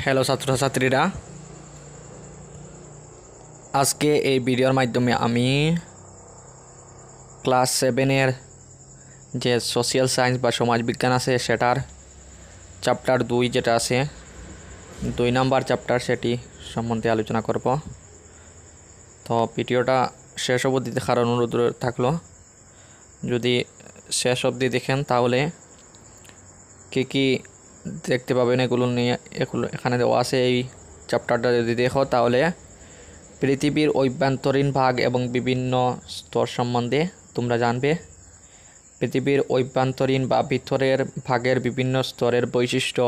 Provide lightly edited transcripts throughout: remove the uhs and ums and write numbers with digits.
Hello ছাত্রছাত্রীরা, আজকে এই ভিডিওর মাধ্যমে আমি ক্লাস 7-এর যে সোশ্যাল সায়েন্স বা সমাজবিজ্ঞান আছে সেটার চ্যাপ্টার 2 যেটা আছে 2 নাম্বার চ্যাপ্টার সেটি সম্বন্ধে আলোচনা করব। তো ভিডিওটা শেষ অবধি দেখার অনুরোধ থাকলো। যদি শেষ অবধি দেখেন তাহলে কি দেখতে পাবেন এগুলো নিয়ে এখানে দেওয়া আছে। এই চ্যাপ্টারটা যদি দেখো তাহলে পৃথিবীর অভ্যন্তরীণ ভাগ এবং বিভিন্ন স্তর সম্বন্ধে তোমরা জানবে। পৃথিবীর অভ্যন্তরীণ বা ভিতরের ভাগের বিভিন্ন স্তরের বৈশিষ্ট্য,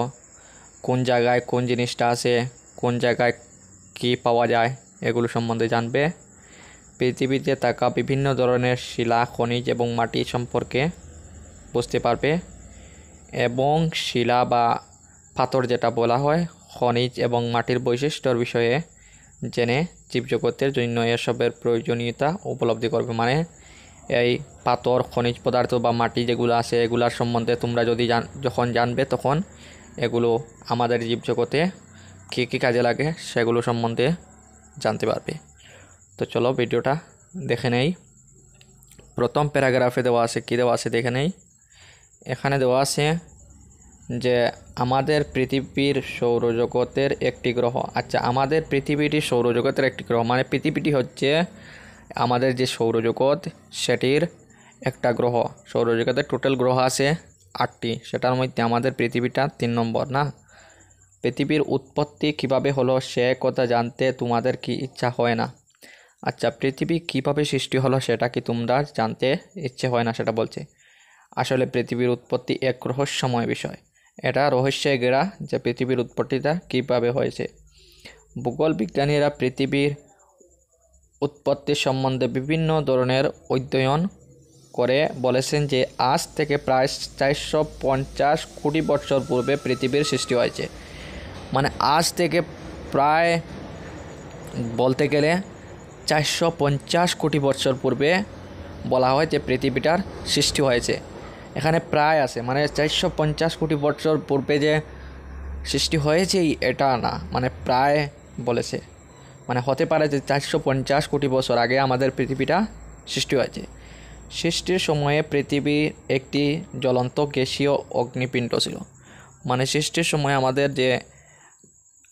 কোন জায়গায় কোন জিনিসটা আছে, কোন জায়গায় কী পাওয়া যায়, এগুলো সম্বন্ধে জানবে। পৃথিবীতে থাকা বিভিন্ন ধরনের শিলা, খনিজ এবং মাটি সম্পর্কে বুঝতে পারবে এবং শিলা বা পাথর যেটা বলা হয় খনিজ এবং মাটির বৈশিষ্ট্যর বিষয়ে জেনে জীবজগতের জন্য এসবের প্রয়োজনীয়তা উপলব্ধি করবে। মানে এই পাথর, খনিজ পদার্থ বা মাটি যেগুলো আছে এগুলার সম্বন্ধে তোমরা যদি যখন জানবে তখন এগুলো আমাদের জীবজগতে কী কাজে লাগে সেগুলো সম্বন্ধে জানতে পারবে। তো চলো ভিডিওটা দেখে নেই। প্রথম প্যারাগ্রাফে দেওয়া আছে, কী দেওয়া আছে দেখে নেই। এখানে দেওয়া আছে যে আমাদের পৃথিবীর সৌরজগতের একটি গ্রহ। আচ্ছা, আমাদের পৃথিবীটি সৌরজগতের একটি গ্রহ, মানে পৃথিবীটি হচ্ছে আমাদের যে সৌরজগৎ সেটির একটা গ্রহ। সৌরজগতের টোটাল গ্রহ আছে 8টি, সেটার মধ্যে আমাদের পৃথিবীটা 3 নম্বর না। পৃথিবীর উৎপত্তি কিভাবে হলো সে কথা জানতে তোমাদের কি ইচ্ছা হয় না? আচ্ছা, পৃথিবী কিভাবে সৃষ্টি হলো সেটা কি তোমরা জানতে ইচ্ছে হয় না সেটা বলছে। আসলে পৃথিবীর উৎপত্তি এক রহস্যময় বিষয়। এটা রহস্যে ঘেরা যে পৃথিবীর উৎপত্তিটা কীভাবে হয়েছে। ভূগোল বিজ্ঞানীরা পৃথিবীর উৎপত্তি সম্বন্ধে বিভিন্ন ধরনের অধ্যয়ন করে বলেছেন যে আজ থেকে প্রায় 450 কোটি বছর পূর্বে পৃথিবীর সৃষ্টি হয়েছে। মানে আজ থেকে প্রায় বলতে গেলে 450 কোটি বছর পূর্বে বলা হয় যে পৃথিবীটার সৃষ্টি হয়েছে। এখানে প্রায় আছে, মানে 450 কোটি বছর পূর্বে যে সৃষ্টি হয়েছেই এটা না, মানে প্রায় বলেছে। মানে হতে পারে যে 450 কোটি বছর আগে আমাদের পৃথিবীটা সৃষ্টি হয়েছে। সৃষ্টির সময়ে পৃথিবী একটি জ্বলন্ত গ্যাসীয় অগ্নিপিণ্ড ছিল। মানে সৃষ্টির সময়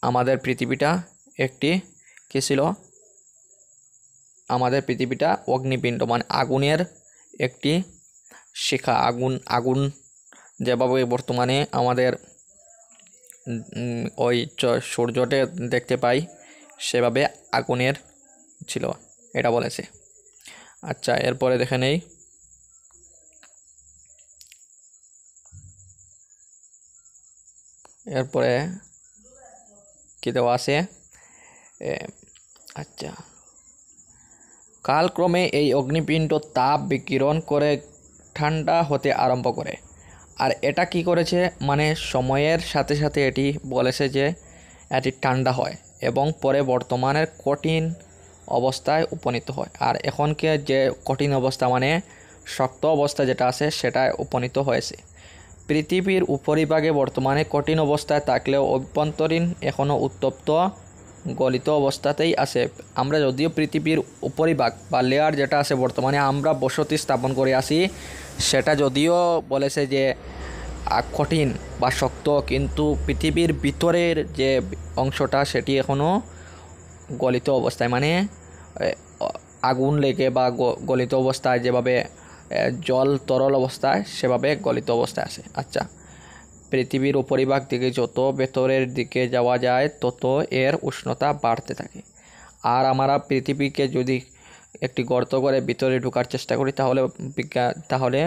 আমাদের পৃথিবীটা একটি কী ছিল? আমাদের পৃথিবীটা অগ্নিপিণ্ড, মানে আগুনের একটি শিখা। আগুন যেভাবে বর্তমানে আমাদের ওই সূর্যতে দেখতে পাই সেভাবে আগুনের ছিল, এটা বলেছে। আচ্ছা, এরপরে দেখে নেই। এরপরে কী দেওয়া আছে? আচ্ছা, কালক্রমে এই অগ্নিপিণ্ড তাপ বিকিরণ করে ঠান্ডা হতে আরম্ভ করে। আর এটা কি করেছে, মানে সময়ের সাথে সাথে এটি বলেছে যে এটি ঠান্ডা হয় এবং পরে বর্তমানের কঠিন অবস্থায় উপনীত হয়। আর এখনকে যে কঠিন অবস্থা মানে শক্ত অবস্থা যেটা আছে সেটায় উপনীত হয়েছে। পৃথিবীর উপরিভাগে বর্তমানে কঠিন অবস্থায় থাকলেও অভ্যন্তরীণ এখনও উত্তপ্ত গলিত অবস্থাতেই আছে। আমরা যদিও পৃথিবীর উপরিভাগ বা লেয়ার যেটা আছে বর্তমানে আমরা বসতি স্থাপন করে আসি, সেটা যদিও বলেছে যে কঠিন বা শক্ত, কিন্তু পৃথিবীর ভিতরের যে অংশটা সেটি এখনও গলিত অবস্থায়, মানে আগুন লেগে বা গলিত অবস্থায় যেভাবে জল তরল অবস্থায় সেভাবে গলিত অবস্থায় আছে। আচ্ছা, পৃথিবীর উপরিভাগ থেকে যত ভেতরের দিকে যাওয়া যায় তত এর উষ্ণতা বাড়তে থাকে। আর আমরা পৃথিবীকে যদি একটি গর্ত করে ভিতরে ঢোকার চেষ্টা করি তাহলে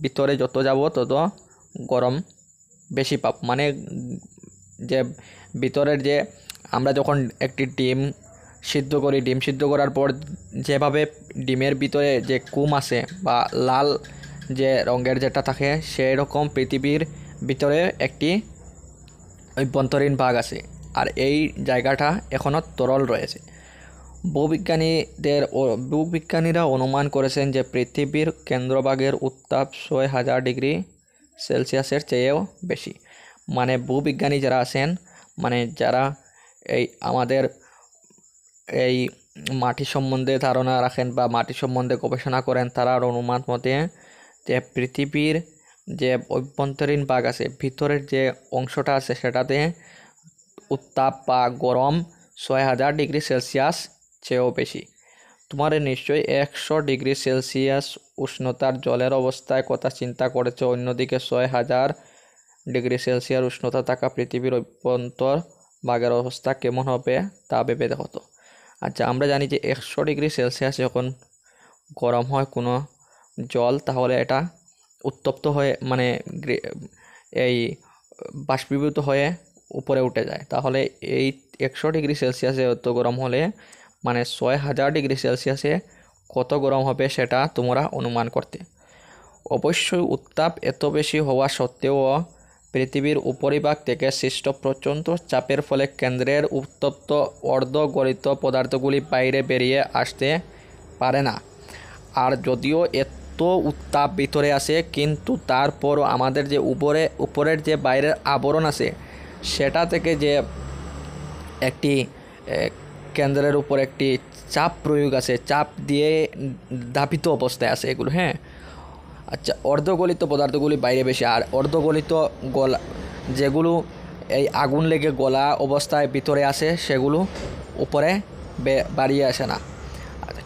ভিতরে যত যাব তত গরম বেশি পাব। মানে যে ভিতরের যে আমরা যখন একটি ডিম সিদ্ধ করি, ডিম সিদ্ধ করার পর যেভাবে ডিমের ভিতরে যে কুম আছে বা লাল যে রঙের যেটা থাকে, সেই রকম পৃথিবীর ভিতরে একটি অভ্যন্তরীণ ভাগ আছে। আর এই জায়গাটা এখনও তরল রয়েছে। ভূবিজ্ঞানীরা অনুমান করেছেন যে পৃথিবীর কেন্দ্রভাগের উত্তাপ 6000 ডিগ্রি সেলসিয়াসের চেয়েও বেশি। মানে ভূবিজ্ঞানী যারা আছেন মানে যারা এই আমাদের এই মাটি সম্বন্ধে ধারণা রাখেন বা মাটি সম্বন্ধে গবেষণা করেন, তারার অনুমান মতে যে পৃথিবীর যে অভ্যন্তরীণ ভাগ আছে, ভিতরের যে অংশটা আছে, সেটাতে উত্তাপ বা গরম 6000 ডিগ্রি সেলসিয়াস চেয়েও বেশি। তোমার নিশ্চয়ই 100 ডিগ্রি সেলসিয়াস উষ্ণতার জলের অবস্থায় কথা চিন্তা করেছো, অন্যদিকে 6000 ডিগ্রি সেলসিয়াস উষ্ণতা থাকা পৃথিবীর অভ্যন্তর ভাগের অবস্থা কেমন হবে তা ভেবে দেখো তো। আচ্ছা, আমরা জানি যে 100 ডিগ্রি সেলসিয়াস যখন গরম হয় কোনো জল, তাহলে এটা উত্তপ্ত হয়ে মানে এই বাষ্পীভূত হয়ে উপরে উঠে যায়। তাহলে এই 100 ডিগ্রি সেলসিয়াসে অত গরম হলে মানে 6000 ডিগ্রি সেলসিয়াসে কত গরম হবে সেটা তোমরা অনুমান করতে। অবশ্যই উত্তাপ এত বেশি হওয়া সত্ত্বেও পৃথিবীর উপরিভাগ থেকে সৃষ্ট প্রচণ্ড চাপের ফলে কেন্দ্রের উত্তপ্ত অর্ধগলিত পদার্থগুলি বাইরে বেরিয়ে আসতে পারে না। আর যদিও এত উত্তাপ ভিতরে আসে, কিন্তু তারপরও আমাদের যে উপরের যে বাইরের আবরণ আছে, সেটা থেকে যে একটি কেন্দ্রের উপর একটি চাপ প্রয়োগ আছে, চাপ দিয়ে ধাপিত অবস্থায় আছে এগুলো। হ্যাঁ, আচ্ছা, অর্ধগলিত পদার্থগুলি বাইরে বেশি, আর অর্ধগলিত গলা যেগুলো এই আগুন লেগে গলা অবস্থায় ভিতরে আসে, সেগুলো উপরে বাড়িয়ে আসে না।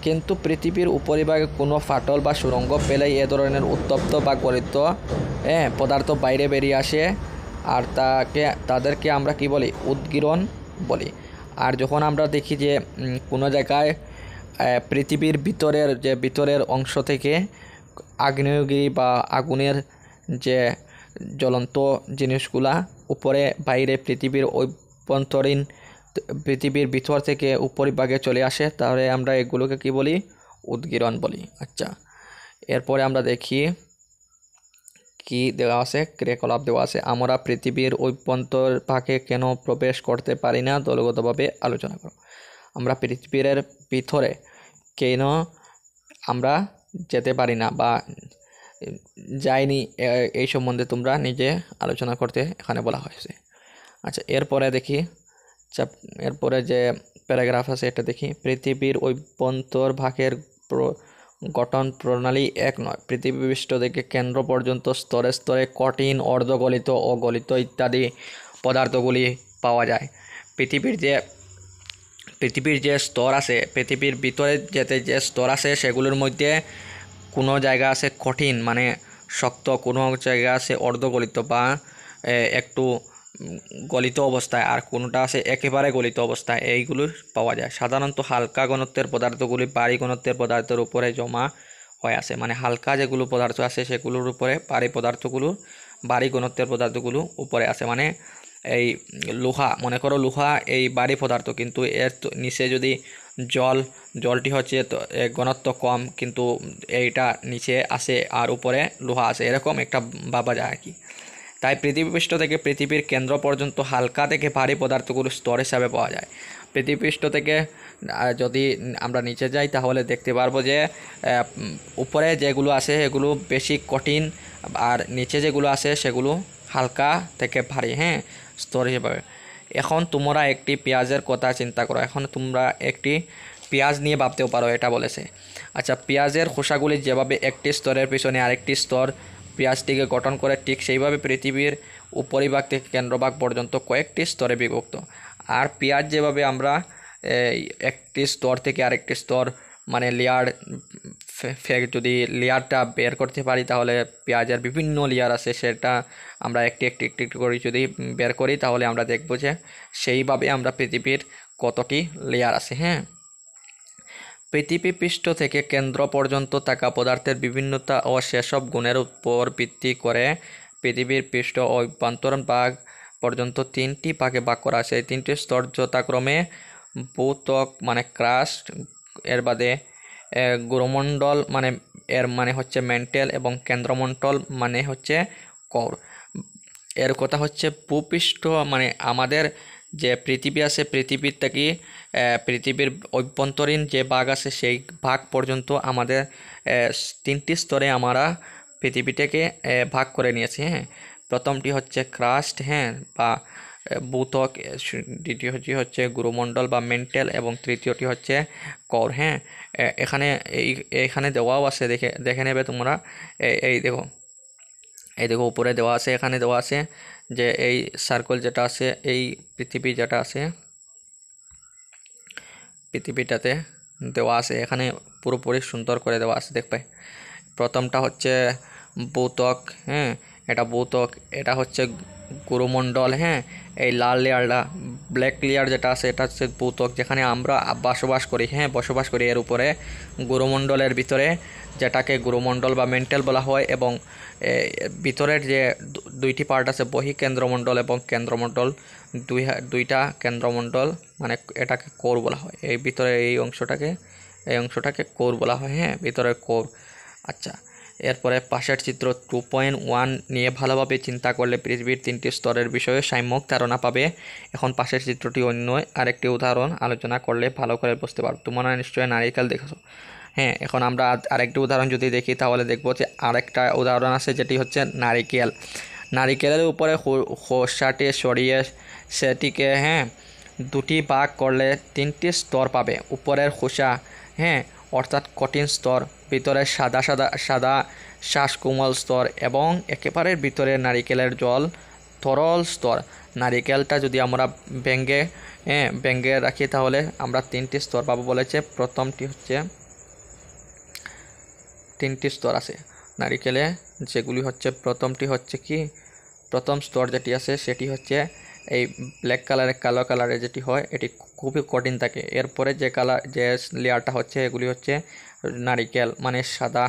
কিন্তু পৃথিবীর উপরিভাগে কোনো ফাটল বা সুড়ঙ্গ পেলেই এ ধরনের উত্তপ্ত বা গলিত পদার্থ বাইরে বেরিয়ে আসে, আর তাদেরকে আমরা কি বলি? উদ্গীরণ বলি। আর যখন আমরা দেখি যে কোনো জায়গায় পৃথিবীর ভিতরের অংশ থেকে আগ্নেয়গিরি বা আগুনের যে জ্বলন্ত জিনিসগুলা উপরে বাইরে পৃথিবীর ভিতর থেকে উপরিভাগে চলে আসে, তাহলে আমরা এগুলোকে কি বলি? উদ্গীরণ বলি। আচ্ছা, এরপরে আমরা দেখি কি দেওয়া আছে, ক্রিয়াকলাপ দেওয়া আছে। আমরা পৃথিবীর অভ্যন্তরভাগে কেন প্রবেশ করতে পারি না, দলগতভাবে আলোচনা করো। আমরা পৃথিবীর ভিতরে কেন আমরা যেতে পারি না বা যাইনি, এই সম্বন্ধে তোমরা নিজে আলোচনা করতে এখানে বলা হয়েছে। আচ্ছা, এরপরে দেখি এরপরে যে প্যারাগ্রাফ আছে এটা দেখি। পৃথিবীর অভ্যন্তরভাগের গঠন প্রণালী এক নয়। পৃথিবীপৃষ্ঠ থেকে কেন্দ্র পর্যন্ত স্তরে স্তরে কঠিন, অর্ধগলিত ও গলিত ইত্যাদি পদার্থগুলি পাওয়া যায়। পৃথিবীর যে স্তর আছে, পৃথিবীর ভিতরে যে স্তর আছে, সেগুলোর মধ্যে কোনো জায়গা আছে কঠিন মানে শক্ত, কোনো জায়গা আছে অর্ধগলিত বা একটু গলিত অবস্থায়, আর কোনোটা আছে একেবারে গলিত অবস্থায়। এইগুলো পাওয়া যায়। সাধারণত হালকা ঘনত্বের পদার্থগুলি ভারী ঘনত্বের পদার্থের উপরে জমা হয়ে আছে। মানে হালকা যেগুলো পদার্থ আছে সেগুলোর উপরে ভারী ঘনত্বের পদার্থগুলো উপরে আছে। মানে এই লোহা, মনে করো লোহা এই ভারী পদার্থ, কিন্তু এর নিচে যদি জলটি হচ্ছে ঘনত্ব কম, কিন্তু এইটা নিচে আসে আর উপরে লোহা আছে, এরকম একটা ভাবা যায় আর কি। তাই পৃথিবীপৃষ্ঠ থেকে পৃথিবীর কেন্দ্র পর্যন্ত হালকা থেকে ভারী পদার্থগুলো স্তর হিসাবে পাওয়া যায়। পৃথিবীপৃষ্ঠ থেকে যদি আমরা নিচে যাই, তাহলে দেখতে পারবো যে উপরে যেগুলো আছে এগুলো বেশি কঠিন, আর নিচে যেগুলো আছে সেগুলো হালকা থেকে ভারী স্তর হিসেবে। এখন তোমরা একটি পেঁয়াজের কথা চিন্তা করো। এখন তোমরা একটি পেঁয়াজ নিয়ে ভাবতেও পারো, এটা বলেছে। আচ্ছা, পেঁয়াজের খোসাগুলি যেভাবে একটি স্তরের পিছনে আরেকটি স্তর পেঁয়াজটিকে গঠন করে, ঠিক সেইভাবে পৃথিবীর উপরিভাগ থেকে কেন্দ্রভাগ পর্যন্ত কয়েকটি স্তরে বিভক্ত। আর পেঁয়াজ যেভাবে আমরা একটি স্তর থেকে আরেকটি স্তর মানে লেয়ার যদি লেয়ারটা বের করতে পারি, তাহলে পেঁয়াজের বিভিন্ন লেয়ার আছে, সেটা আমরা একটি করে যদি বের করি, তাহলে আমরা দেখব যে সেইভাবে আমরা পৃথিবীর কতটি লেয়ার আছে। পৃথিবী পৃষ্ঠ থেকে কেন্দ্র পর্যন্ত থাকা পদার্থের বিভিন্নতা ও সেসব গুণের উপর ভিত্তি করে পৃথিবীর পৃষ্ঠ ও অভ্যন্তরীণ ভাগ পর্যন্ত তিনটি ভাগে ভাগ করা আছে। এই তিনটি স্তর যথাক্রমে ভূত্বক মানে ক্রাস্ট, এর বাদে গুরুমণ্ডল মানে হচ্ছে মেন্টেল, এবং কেন্দ্রমণ্ডল মানে হচ্ছে কোর। এর কথা হচ্ছে ভূপৃষ্ঠ মানে আমাদের যে পৃথিবী আছে, পৃথিবীর থেকে পৃথিবীর অভ্যন্তরীণ যে ভাগ আছে সেই ভাগ পর্যন্ত আমাদের তিনটি স্তরে আমরা পৃথিবীটাকে ভাগ করে নিয়েছি। প্রথমটি হচ্ছে ক্রাস্ট বা ভূত্বক, দ্বিতীয়টি হচ্ছে গুরুমণ্ডল বা মেন্টাল এবং তৃতীয়টি হচ্ছে কোর। হ্যাঁ, এখানে দেওয়াও আছে, দেখে নেবে তোমরা। এই দেখো উপরে দেওয়া আছে, এখানে দেওয়া আছে যে এই সার্কেল যেটা আছে, এই পৃথিবী যেটা আছে, পৃথিবীটাতে দেওয়া আছে, এখানে পুরোপুরি সুন্দর করে দেওয়া আছে। দেখবে প্রথমটা হচ্ছে ভূত্বক। হ্যাঁ, এটা ভূত্বক, এটা হচ্ছে গুরুমণ্ডল। হ্যাঁ, এই লাল লেয়ারটা, ব্ল্যাক লেয়ার যেটা আছে, এটা হচ্ছে ভূত্বক, যেখানে আমরা বসবাস করি। হ্যাঁ, বসবাস করি এর উপরে গুরুমণ্ডলের ভিতরে, যেটাকে গুরুমণ্ডল বা মেন্টাল বলা হয়। এবং ভিতরের যে দুইটি পার্ট আছে, বহিঃকেন্দ্রমণ্ডল এবং কেন্দ্রমণ্ডল, দুইটা কেন্দ্রমণ্ডল, মানে এটাকে কোর বলা হয়। এই ভিতরে এই অংশটাকে কোর বলা হয়। হ্যাঁ, ভিতরের কোর। আচ্ছা, এরপরে পাশের চিত্র 2.1 নিয়ে ভালোভাবে চিন্তা করলে পৃথিবীর 3টি স্তরের বিষয়ে সাম্যক ধারণা পাবে। এখন পাশের চিত্রটি অন্য আরেকটি উদাহরণ আলোচনা করলে ভালো করে বুঝতে পারবে। তোমরা নিশ্চয়ই নারিকেল দেখেছো। হ্যাঁ, এখন আমরা আরেকটি উদাহরণ যদি দেখি তাহলে দেখব যে আরেকটা উদাহরণ আছে, যেটি হচ্ছে নারিকেল। নারিকেলের উপরে খোসাটি সরিয়ে সেটিকে দুটি ভাগ করলে 3টি স্তর পাবে। উপরের খোসা, অর্থাৎ কঠিন স্তর, ভিতরে সাদা শ্বাসকোমল স্তর এবং একেবারে ভিতরে নারিকেলের জল তরল স্তর। নারিকেলটা যদি আমরা ভেঙে রাখি তাহলে আমরা 3টি স্তর পাবো বলেছে। প্রথমটি হচ্ছে 3টি স্তর আছে নারিকেলে, যেগুলি হচ্ছে, প্রথমটি হচ্ছে কি, প্রথম স্তর যেটি আছে সেটি হচ্ছে এই ব্ল্যাক কালারের, কালো কালারের যেটি হয়, এটি খুবই কঠিন থাকে। এরপরে যে লেয়ারটা হচ্ছে, এগুলি হচ্ছে নারিকেল মানে সাদা।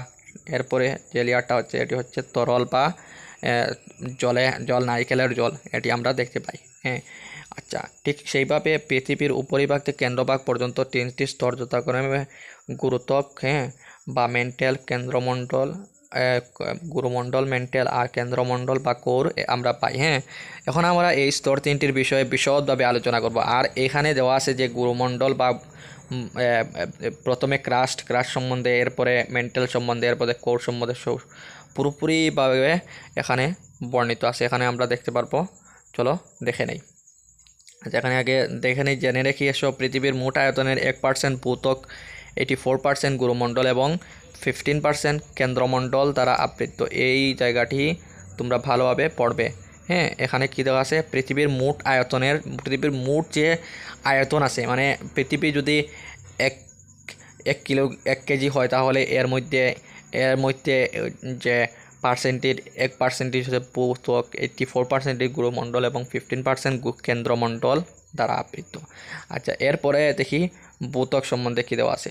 এরপরে যে লেয়ারটা হচ্ছে, এটি হচ্ছে তরল বা জল, নারিকেলের জল, এটি আমরা দেখতে পাই। হ্যাঁ, আচ্ছা, ঠিক সেইভাবে পৃথিবীর উপরিভাগ থেকে কেন্দ্রভাগ পর্যন্ত 3টি স্তর যথাক্রমে গুরুত্বক বা মেন্টাল, কেন্দ্রমণ্ডল, গুরুমণ্ডল, মেন্টাল আর কেন্দ্রমণ্ডল বা কোর আমরা পাই। হ্যাঁ, এখন আমরা এই স্তর 3টির বিষয়ে বিশদভাবে আলোচনা করব। আর এখানে দেওয়া আছে যে গুরুমণ্ডল বা প্রথমে ক্রাস্ট সম্বন্ধে, এরপরে মেন্টাল সম্বন্ধে, এরপরে কোর সম্বন্ধে পুরোপুরিভাবে এখানে বর্ণিত আছে। এখানে আমরা দেখতে পারবো, চলো দেখে নেই। যেখানে আগে দেখে নেই, জেনে রেখে এসব পৃথিবীর মোট আয়তনের 1% ভূত্বক, 84% গুরুমণ্ডল এবং 15% কেন্দ্রমণ্ডল দ্বারা আবৃত। এই জায়গাটি তোমরা ভালোভাবে পড়বে। হ্যাঁ, এখানে কী দেওয়া আছে, পৃথিবীর মোট যে আয়তন আছে, মানে পৃথিবী যদি এক কেজি হয় তাহলে এর মধ্যে যে পার্সেন্টেজ, 1% হচ্ছে ভূত্বক, 84% গুরুমণ্ডল এবং 15% কেন্দ্রমণ্ডল দ্বারা আবৃত। আচ্ছা, এরপরে দেখি ভূত্বক সম্বন্ধে কী দেওয়া আছে।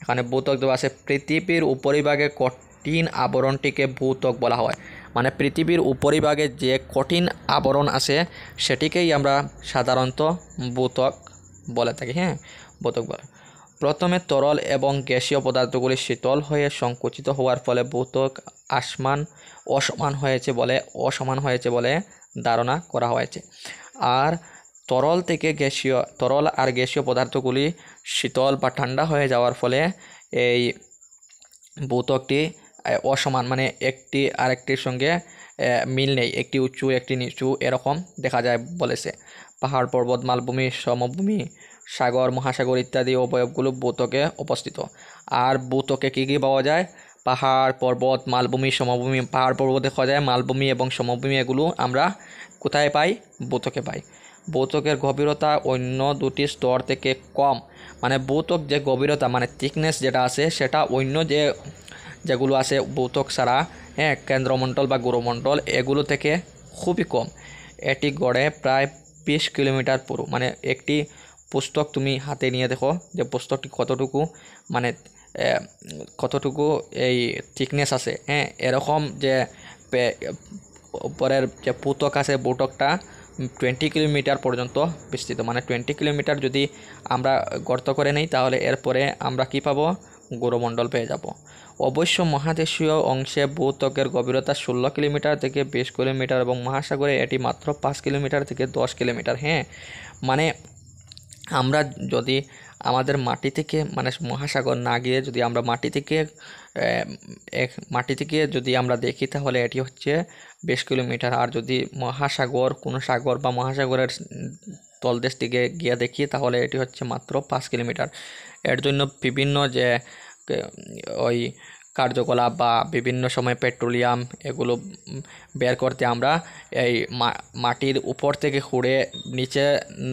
এখানে ভূত্বক দেওয়া আছে, পৃথিবীর উপরিভাগে কঠিন আবরণটিকে ভূত্বক বলা হয়। মানে পৃথিবীর উপরিভাগে যে কঠিন আবরণ আছে সেটিকেই আমরা সাধারণত ভূত্বক বলে থাকি। হ্যাঁ, ভূত্বক বলে। প্রথমে তরল এবং গ্যাসীয় পদার্থগুলি শীতল হয়ে সংকুচিত হওয়ার ফলে ভূত্বক অসমান হয়েছে বলে ধারণা করা হয়েছে। আর তরল আর গ্যাসীয় পদার্থগুলি শীতল বা ঠান্ডা হয়ে যাওয়ার ফলে এই ভূত্বকটি অসমান, মানে একটি আরেকটির সঙ্গে মিল নেই, একটি উঁচু একটি নিচু এরকম দেখা যায় বলেছে। পাহাড়, পর্বত, মালভূমি, সমভূমি, সাগর, মহাসাগর ইত্যাদি অবয়বগুলো ভূত্বকে অবস্থিত। আর ভূত্বকে কী কী পাওয়া যায়? পাহাড়, পর্বত, মালভূমি, সমভূমি। পাহাড় পর্বতে পাওয়া যায়, মালভূমি এবং সমভূমি এগুলো আমরা কোথায় পাই? ভূত্বকে পাই। ভূত্বকের গভীরতা অন্য দুটি স্তর থেকে কম, মানে ভূত্বক যে গভীরতা, মানে থিকনেস যেটা আছে সেটা অন্য যেগুলো আছে ভূত্বক ছাড়া, কেন্দ্রমণ্ডল বা গুরুমণ্ডল, এগুলো থেকে খুবই কম। এটি গড়ে প্রায় 20 কিলোমিটার পুরো। মানে একটি পুস্তক তুমি হাতে নিয়ে দেখো যে পুস্তকটি কতটুকু এই থিকনেস আছে। এরকম যে উপরের যে ভূত্বক আছে, ভূত্বকটা 20 কিলোমিটার পর্যন্ত বিস্তৃত। মানে 20 কিলোমিটার যদি আমরা গর্ত করে নেই তাহলে এরপরে আমরা কি পাবো? গুরুমণ্ডল পেয়ে যাব। অবশ্য মহাদেশীয় অংশে ভূত্বকের গভীরতা 16 কিলোমিটার থেকে 20 কিলোমিটার এবং মহাসাগরে এটি মাত্র 5 কিলোমিটার থেকে 10 কিলোমিটার। মানে আমরা যদি আমাদের মাটি থেকে মানে মহাসাগর না গিয়ে যদি আমরা মাটি থেকে যদি আমরা দেখি তাহলে এটি হচ্ছে 20 কিলোমিটার। আর যদি মহাসাগর কোনো সাগর বা মহাসাগরের তলদেশ থেকে গিয়ে দেখি তাহলে এটি হচ্ছে মাত্র 5 কিলোমিটার। এর জন্য বিভিন্ন যে ওই কার্যকলাপ বা বিভিন্ন সময় পেট্রোলিয়াম এগুলো বের করতে আমরা এই মাটির উপর থেকে খুঁড়ে নিচে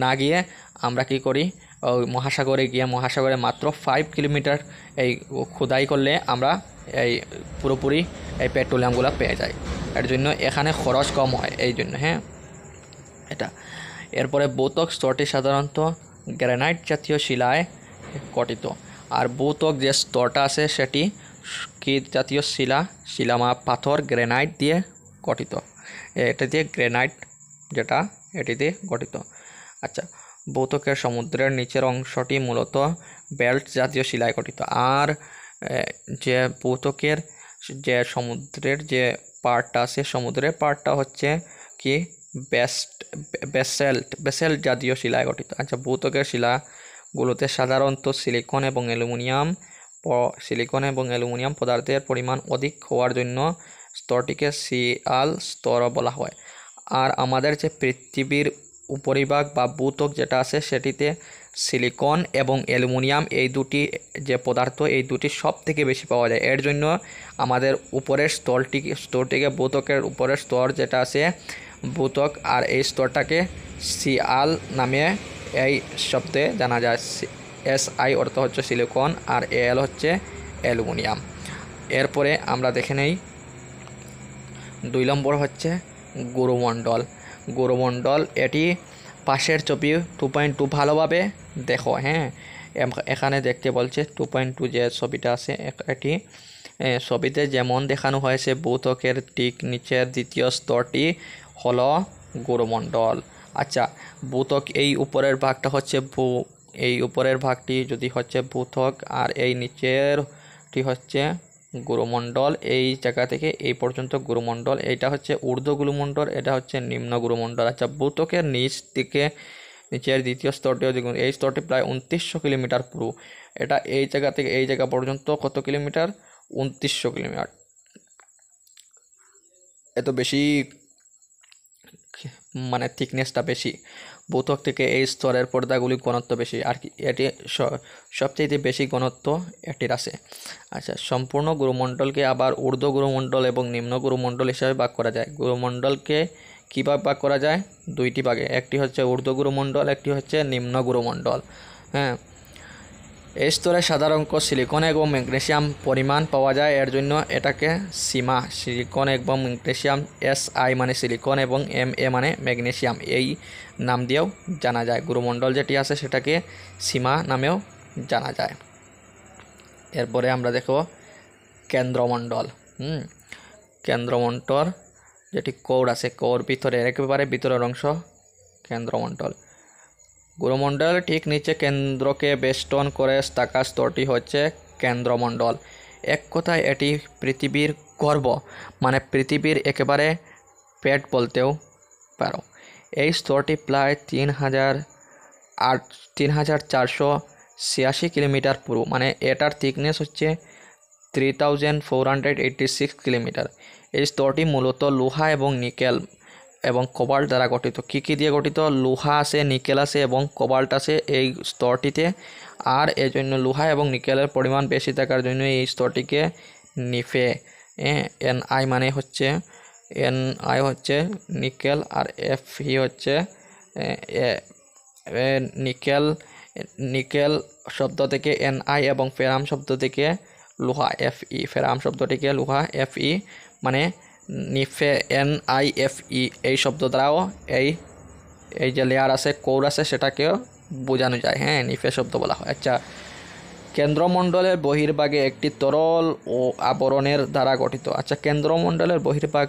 না গিয়ে আমরা কি করি, ওই মহাসাগরে গিয়ে মহাসাগরে মাত্র 5 কিলোমিটার এই খোদাই করলে আমরা এই পুরোপুরি এই পেট্রোলিয়ামগুলো পেয়ে যাই। এর জন্য এখানে খরচ কম হয় এই জন্য। হ্যাঁ, এটা। এরপরে ভৌতক স্তরটি সাধারণত গ্রানাইট জাতীয় শিলায় গঠিত। আর ভৌতক যে স্তরটা আছে সেটি কি জাতীয় শিলামা পাথর গ্রানাইট দিয়ে গঠিত। এটা দিয়ে গ্রানাইট যেটা এটি দিয়ে গঠিত। আচ্ছা, ভৌতকের সমুদ্রের নিচের অংশটি মূলত বেল্ট জাতীয় শিলায় গঠিত। আর যে ভৌতকের যে সমুদ্রের যে পার্টটা আছে সমুদ্রের পার্টটা হচ্ছে কি বেসেল্ট জাতীয় শিলায় গঠিত। আচ্ছা, ভৌতকের শিলাগুলোতে সাধারণত সিলিকন এবং অ্যালুমিনিয়াম পদার্থের পরিমাণ অধিক হওয়ার জন্য স্তরটিকে সিআল স্তর বলা হয়। আর আমাদের যে পৃথিবীর উপরিভাগ বা ভৌতক যেটা আছে সেটিতে সিলিকন এবং অ্যালুমিনিয়াম এই দুটি যে পদার্থ এই দুটি সব থেকে বেশি পাওয়া যায়। এর জন্য আমাদের উপরের স্তরটিকে ভৌতকের উপরের স্তর যেটা আছে ভৌতক, আর এই স্তরটাকে সিআল নামে এই শব্দে জানা যায়। SI অর্থ হচ্ছে সিলিকন আর AL হচ্ছে অ্যালুমিনিয়াম। এরপরে আমরা দেখে নেই 2 নম্বর হচ্ছে গুরুমণ্ডল। এটি পাশের ছবি 2.2 ভালোভাবে দেখো। হ্যাঁ, এখানে দেখতে বলছে 2.2 যে ছবিটা আছে এটি ছবিতে যেমন দেখানো হয়েছে ভৌতকের ঠিক নিচের দ্বিতীয় স্তরটি হলো গুরুমণ্ডল। আচ্ছা, ভৌতক এই উপরের ভাগটা হচ্ছে এই উপরের ভাগটি যদি হচ্ছে ভৌতক আর এই নিচেরটি হচ্ছে গুরুমণ্ডল। এই জায়গা থেকে এই পর্যন্ত গুরুমণ্ডল, এইটা হচ্ছে ঊর্ধ্ব গুরুমণ্ডল, এটা হচ্ছে নিম্ন গুরুমণ্ডল। আচ্ছা, ভৌতকের নিচ থেকে নিচের দ্বিতীয় স্তরটি এই স্তরটি প্রায় 2900 কিলোমিটার পুরু। এটা এই জায়গা থেকে এই জায়গা পর্যন্ত কত কিলোমিটার? 2900 কিলোমিটার। এত বেশি মানে থিকনেসটা বেশি। ভৌতক থেকে এই স্তরের পর্দাগুলি ঘনত্ব বেশি আর কি, এটি সবচেয়ে বেশি ঘনত্ব এটির আছে। আচ্ছা, সম্পূর্ণ গুরুমণ্ডলকে আবার ঊর্ধ্ব গুরুমণ্ডল এবং নিম্ন গুরুমণ্ডল হিসাবে ভাগ করা যায়। গুরুমণ্ডলকে কীভাবে ভাগ করা যায়? 2টি ভাগে, একটি হচ্ছে ঊর্ধ্ব গুরুমণ্ডল, একটি হচ্ছে নিম্ন গুরুমণ্ডল। হ্যাঁ, এই স্তরে সাধারণত সিলিকন এবং ম্যাগনেসিয়াম পরিমাণ পাওয়া যায়। এর জন্য এটাকে সীমা সিলিকন এবং ম্যাগনেসিয়াম SI মানে সিলিকন এবং MA মানে ম্যাগনেসিয়াম এই নাম দিয়েও জানা যায়। গুরুমণ্ডল যেটি আছে সেটাকে সীমা নামেও জানা যায়। এরপরে আমরা দেখো কেন্দ্রমণ্ডল। কেন্দ্রমণ্ডল যেটি কোর আছে, কোর ভিতরে একেবারে ভিতরের অংশ কেন্দ্রমণ্ডল। গুরুমণ্ডলের ঠিক নিচে কেন্দ্রকে বেষ্টন করে থাকা স্তরটি হচ্ছে কেন্দ্রমণ্ডল। এক কথায় এটি পৃথিবীর গর্ভ মানে পৃথিবীর একেবারে পেট বলতেও পারো। এই স্তরটি প্রায় 3486 কিলোমিটার পুরু, মানে এটার থিকনেস হচ্ছে 3486 কিলোমিটার। এই স্তরটি মূলত লোহা এবং নিকেল এবং কোবাল্ট দ্বারা গঠিত। কী দিয়ে গঠিত? লোহা আছে, নিকেল আছে এবং কোবাল্ট আছে এই স্তরটিতে। আর এই জন্য লোহা এবং নিকেলের পরিমাণ বেশি থাকার জন্য এই স্তরটিকে নিফে NI মানে হচ্ছে NI হচ্ছে নিকেল আর Fe হচ্ছে নিকেল শব্দ থেকে NI এবং ফেরাম শব্দ থেকে লোহা Fe, ফেরাম শব্দটিকে লোহা Fe মানে নিফে NIFE এই শব্দ দ্বারাও এই যে লেয়ার আছে কোর আছে সেটাকেও বোঝানো যায়। হ্যাঁ, নিফে শব্দ বলা হয়। আচ্ছা, কেন্দ্রমণ্ডলের বহির্ভাগে একটি তরল ও আবরণের দ্বারা গঠিত। আচ্ছা, কেন্দ্রমণ্ডলের বহির্ভাগ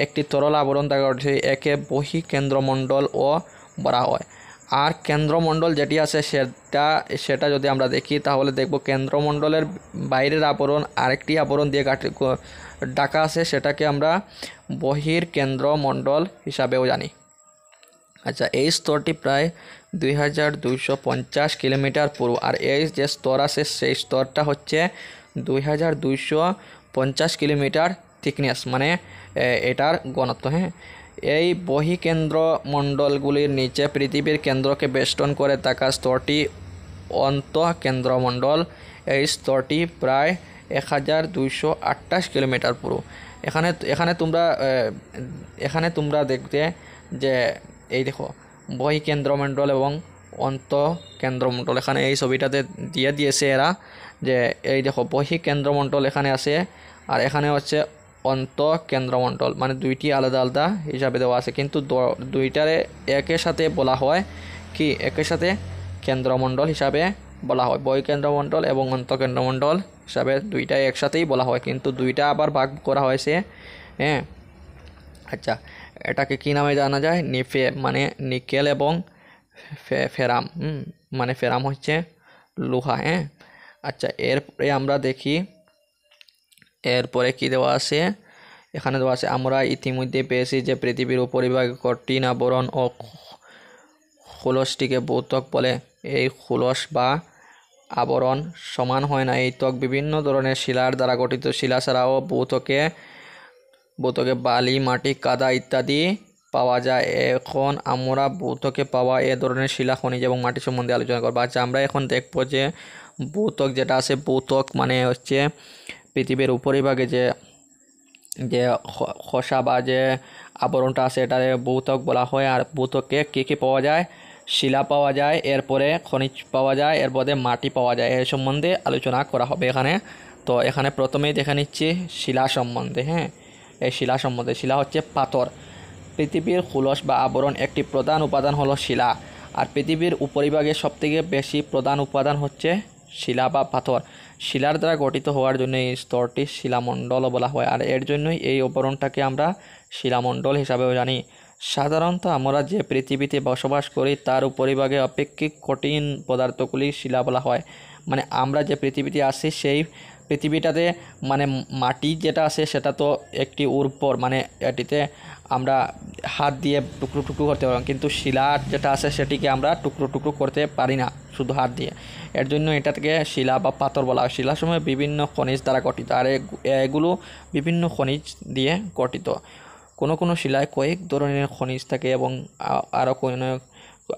একটি তরল আবরণ দ্বারা গঠিত, একে বহিঃকেন্দ্রমণ্ডল ও বলা হয়। আর কেন্দ্রমণ্ডল যেটি আছে সেটা যদি আমরা দেখি তাহলে দেখব কেন্দ্রমণ্ডলের বাইরের আবরণ আরেকটি আবরণ দিয়ে ঢাকা আছে, সেটাকে আমরা বহির্কেন্দ্রমণ্ডল হিসাবেও জানি। আচ্ছা, এই স্তরটি প্রায় 2250 কিলোমিটার পুরু, আর এই যে স্তর আছে সেই স্তরটা হচ্ছে 2250 কিলোমিটার থিকনেস, মানে এটার ঘনত্ব। হ্যাঁ, এই বহিঃকেন্দ্রমণ্ডলগুলির নিচে পৃথিবীর কেন্দ্রকে বেষ্টন করে থাকা স্তরটি অন্তঃকেন্দ্রমণ্ডল। এই স্তরটি প্রায় 1228 কিলোমিটার পুরু। এখানে এখানে তোমরা দেখতে যে এই দেখো বহিঃকেন্দ্রমণ্ডল এবং অন্তঃকেন্দ্রমণ্ডল এখানে এই ছবিটাতে দিয়ে দিয়েছে এরা, যে এই দেখো বহিঃকেন্দ্রমণ্ডল এখানে আছে আর এখানে হচ্ছে অন্তঃকেন্দ্রমণ্ডল, মানে দুইটি আলাদা আলাদা হিসাবে দেওয়া আছে, কিন্তু দুইটারে একের সাথে বলা হয় কি, একের সাথে কেন্দ্রমণ্ডল হিসাবে বলা হয়। বহিঃকেন্দ্রমণ্ডল এবং অন্তঃকেন্দ্রমণ্ডল হিসাবে দুইটাই একসাথেই বলা হয়, কিন্তু দুইটা আবার ভাগ করা হয়েছে। হ্যাঁ, আচ্ছা, এটাকে কি নামে জানা যায়? নিফে, মানে নিকেল, এবং ফেরাম। মানে ফেরাম হচ্ছে লোহা। হ্যাঁ, আচ্ছা, এরপরে আমরা দেখি এরপরে কি দেওয়া আছে। এখানে দেওয়া আছে, আমরা ইতিমধ্যে পেয়েছি যে পৃথিবীর উপরিভাগে কঠিন আবরণ ও খোলসটিকে ভূত্বক বলে। এই খোলস বা আবরণ সমান হয় না। এই ত্বক বিভিন্ন ধরনের শিলার দ্বারা গঠিত। শিলা ছাড়াও ভূত্বকে বালি, মাটি, কাদা ইত্যাদি পাওয়া যায়। এখন আমরা ভূত্বকে পাওয়া এ ধরনের শিলা, খনিজ এবং মাটি সম্বন্ধে আলোচনা করবো। আচ্ছা, আমরা এখন দেখবো যে ভূত্বক যেটা আছে, ভূত্বক মানে হচ্ছে পৃথিবীর উপরিভাগে যে খোসা বা যে আবরণটা আছে এটাকে ভূত্বক বলা হয়। আর ভূত্বকে কী কী পাওয়া যায়? শিলা পাওয়া যায়, এরপরে খনিজ পাওয়া যায়, এরপরে মাটি পাওয়া যায়। এর সম্বন্ধে আলোচনা করা হবে এখানে। তো এখানে প্রথমেই দেখে নিচ্ছি শিলা সম্বন্ধে। হ্যাঁ, এই শিলা সম্বন্ধে, শিলা হচ্ছে পাথর। পৃথিবীর খোলস বা আবরণ একটি প্রধান উপাদান হলো শিলা, আর পৃথিবীর উপরিভাগে সবথেকে বেশি প্রধান উপাদান হচ্ছে শিলা বা পাথর। শিলার দ্বারা গঠিত হওয়ার জন্য এই স্তরটি শিলামণ্ডলও বলা হয়, আর এর জন্যই এই আবরণটাকে আমরা শিলামণ্ডল হিসাবেও জানি। সাধারণত আমরা যে পৃথিবীতে বসবাস করি তার উপরিভাগে অপেক্ষিক কঠিন পদার্থগুলি শিলা বলা হয়। মানে আমরা যে পৃথিবীতে আছি সেই পৃথিবীটাতে মানে মাটি যেটা আছে সেটা তো একটি উর্বর, মানে এটিতে আমরা হাত দিয়ে টুকরো টুকরো করতে পারবো, কিন্তু শিলা যেটা আছে সেটিকে আমরা টুকরো টুকরো করতে পারি না শুধু হাত দিয়ে। এর জন্য এটাকে শিলা বা পাথর বলা হয়। শিলাসমূহ বিভিন্ন খনিজ দ্বারা গঠিত, আর এগুলো বিভিন্ন খনিজ দিয়ে গঠিত। কোনো কোনো শিলায় কয়েক ধরনের খনিজ থাকে এবং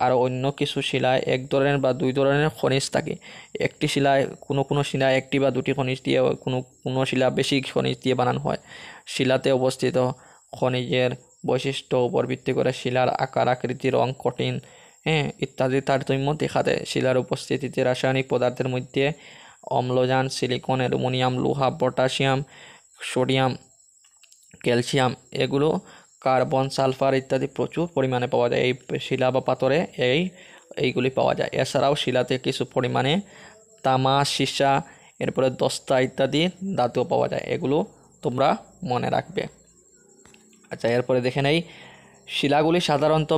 আরও অন্য কিছু শিলায় এক ধরনের বা দুই ধরনের খনিজ থাকে। একটি শিলায় কোনো শিলায় একটি বা দুটি খনিজ দিয়ে, কোনো শিলা বেশি খনিজ দিয়ে বানানো হয়। শিলাতে অবস্থিত খনিজের বৈশিষ্ট্য উপর ভিত্তি করে শিলার আকার, আকৃতি, রং, কঠিন ইত্যাদি তারতম্য দেখা দেয়। শিলার উপস্থিতিতে রাসায়নিক পদার্থের মধ্যে অম্লজান, সিলিকন, অ্যালুমিনিয়াম, লোহা, পটাশিয়াম, সোডিয়াম, ক্যালসিয়াম, এগুলো কার্বন, সালফার ইত্যাদি প্রচুর পরিমাণে পাওয়া যায়। এই শিলা বা পাথরে এইগুলি পাওয়া যায়। এছাড়াও শিলাতে কিছু পরিমাণে তামা, সীসা, এরপরে দস্তা ইত্যাদি ধাতুও পাওয়া যায়। এগুলো তোমরা মনে রাখবে। আচ্ছা, এরপরে দেখে নেই শিলাগুলি সাধারণত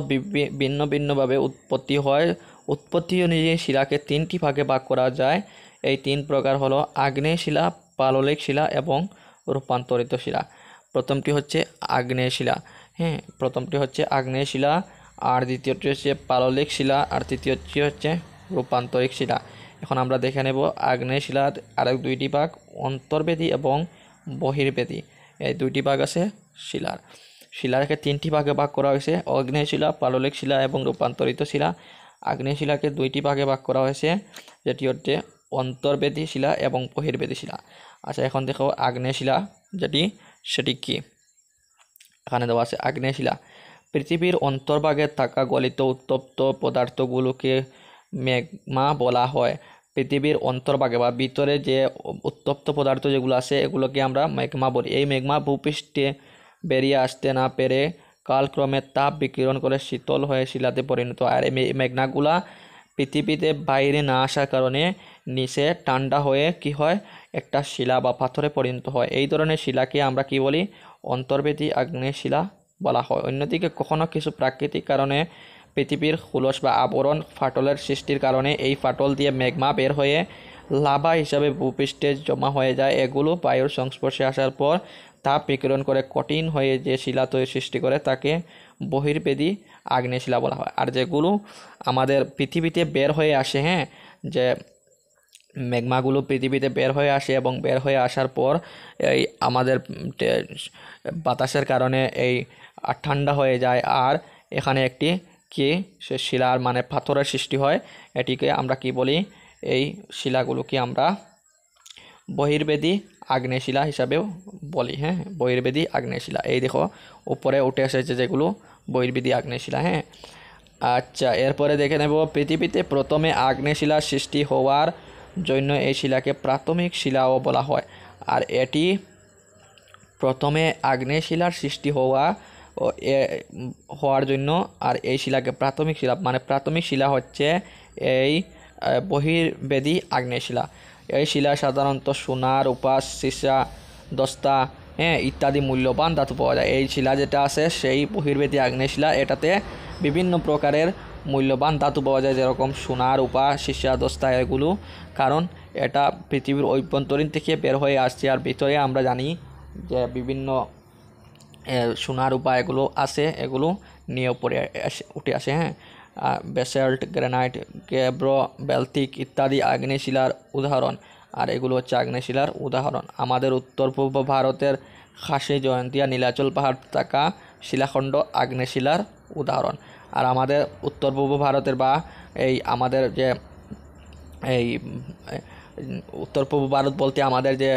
ভিন্ন ভিন্নভাবে উৎপত্তি হয়। উৎপত্তি অনুযায়ী শিলাকে তিনটি ভাগে ভাগ করা যায়। এই তিন প্রকার হলো আগ্নেয় শিলা, পাললিক শিলা এবং রূপান্তরিত শিলা। প্রথমটি হচ্ছে আগ্নেয় শিলা। প্রথমটি হচ্ছে আগ্নেয় শিলা, আর দ্বিতীয়টি হচ্ছে পাললিক শিলা, আর তৃতীয়টি হচ্ছে রূপান্তরিক শিলা। এখন আমরা দেখে নেব আগ্নেয় শিলার আরেক দুইটি ভাগ, অন্তর্বেদী এবং বহির্বেদী। এই দুইটি ভাগ আছে শিলার। শিলাকে তিনটি ভাগে ভাগ করা হয়েছে, আগ্নেয় শিলা, পাললিক শিলা এবং রূপান্তরিত শিলা। আগ্নেয় শিলাকে দুইটি ভাগে ভাগ করা হয়েছে, যেটি হচ্ছে অন্তর্বেদী শিলা এবং বহির্বেদী শিলা। আচ্ছা, এখন দেখো আগ্নেয় শিলা সেটি কি। এখানে দেওয়া আছে আগ্নেয় শিলা। পৃথিবীর অন্তর্ভাগে থাকা গলিত উত্তপ্ত পদার্থগুলোকে ম্যাগমা বলা হয়। পৃথিবীর অন্তর্ভাগে বা ভিতরে যে উত্তপ্ত পদার্থ যেগুলো আছে এগুলোকে আমরা ম্যাগমা বলি। এই ম্যাগমা ভূপৃষ্ঠে বেরিয়ে আসতে না পেরে কালক্রমে তাপ বিকিরণ করে শীতল হয়ে শিলাতে পরিণত হয়। আর এই ম্যাগমাগুলা পৃথিবীতে বাইরে না আসার কারণে নিচে ঠান্ডা হয়ে কি হয়, একটা শিলা বা পাথরে পরিণত হয়। এই ধরনের শিলাকে আমরা কি বলি? অন্তর্বেদী আগ্নেয় শিলা বলা হয়। অন্যদিকে কখনো কিছু প্রাকৃতিক কারণে পৃথিবীর খোলস বা আবরণ ফাটলের সৃষ্টির কারণে এই ফাটল দিয়ে ম্যাগমা বের হয়ে লাভা হিসাবে ভূপৃষ্ঠে জমা হয়ে যায়। এগুলো বায়ুর সংস্পর্শে আসার পর তাপ বিকিরণ করে কঠিন হয়ে যে শিলা তৈরি সৃষ্টি করে তাকে বহির্বেদী আগ্নেয় শিলা বলা হয়। আর যেগুলো আমাদের পৃথিবীতে বের হয়ে আসে, হ্যাঁ, যে ম্যাগমাগুলো পৃথিবীতে বের হয়ে আসে এবং বের হয়ে আসার পর এই আমাদের বাতাসের কারণে এই ঠান্ডা হয়ে যায়, আর এখানে একটি কি সে শিলার মানে পাথরের সৃষ্টি হয়। এটিকে আমরা কি বলি? এই শিলাগুলোকে আমরা বহির্বেদী আগ্নেয় শিলা হিসাবেও বলি। হ্যাঁ, বহির্বেদী আগ্নেয় শিলা। এই দেখো উপরে উঠে এসেছে যেগুলো বহির্বেদী আগ্নেয় শিলা। হ্যাঁ, আচ্ছা, এরপরে দেখে নেব পৃথিবীতে প্রথমে আগ্নেয় শিলার সৃষ্টি হওয়ার জন্য এই শিলাকে প্রাথমিক শিলাও বলা হয়। আর এটি প্রথমে আগ্নেয় শিলার সৃষ্টি হওয়ার জন্য আর এই শিলাকে প্রাথমিক শিলা মানে প্রাথমিক শিলা হচ্ছে এই বহির্বেদী আগ্নেয় শিলা। এই শিলা সাধারণত সোনা, রূপা, সীসা, দস্তা, হ্যাঁ, ইত্যাদি মূল্যবান ধাতু পাওয়া যায়। এই শিলা যেটা আছে সেই বহির্বেদী আগ্নেয় শিলা, এটাতে বিভিন্ন প্রকারের মূল্যবান ধাতু পাওয়া যায়, যেরকম সোনা, রূপা, সীসা, দস্তা এগুলো, কারণ এটা পৃথিবীর অভ্যন্তরীণ থেকে বের হয়ে আসছে। আর ভিতরে আমরা জানি যে বিভিন্ন সোনা, রূপা এগুলো আছে, এগুলো নিয়ে উপরে উঠে আসে। হ্যাঁ, বেসাল্ট, গ্রানাইট, গ্যাব্রো, বেলথিক ইত্যাদি আগ্নেয় শিলার উদাহরণ। আর এগুলো হচ্ছে আগ্নেয় শিলার উদাহরণ। আমাদের উত্তর পূর্ব ভারতের খাসি, জয়ন্তিয়া, নীলাচল পাহাড় থাকা শিলাখণ্ড আগ্নেয় শিলার উদাহরণ। আর আমাদের উত্তর পূর্ব ভারতের বা এই আমাদের যে এই উত্তর পূর্ব ভারত বলতে আমাদের যে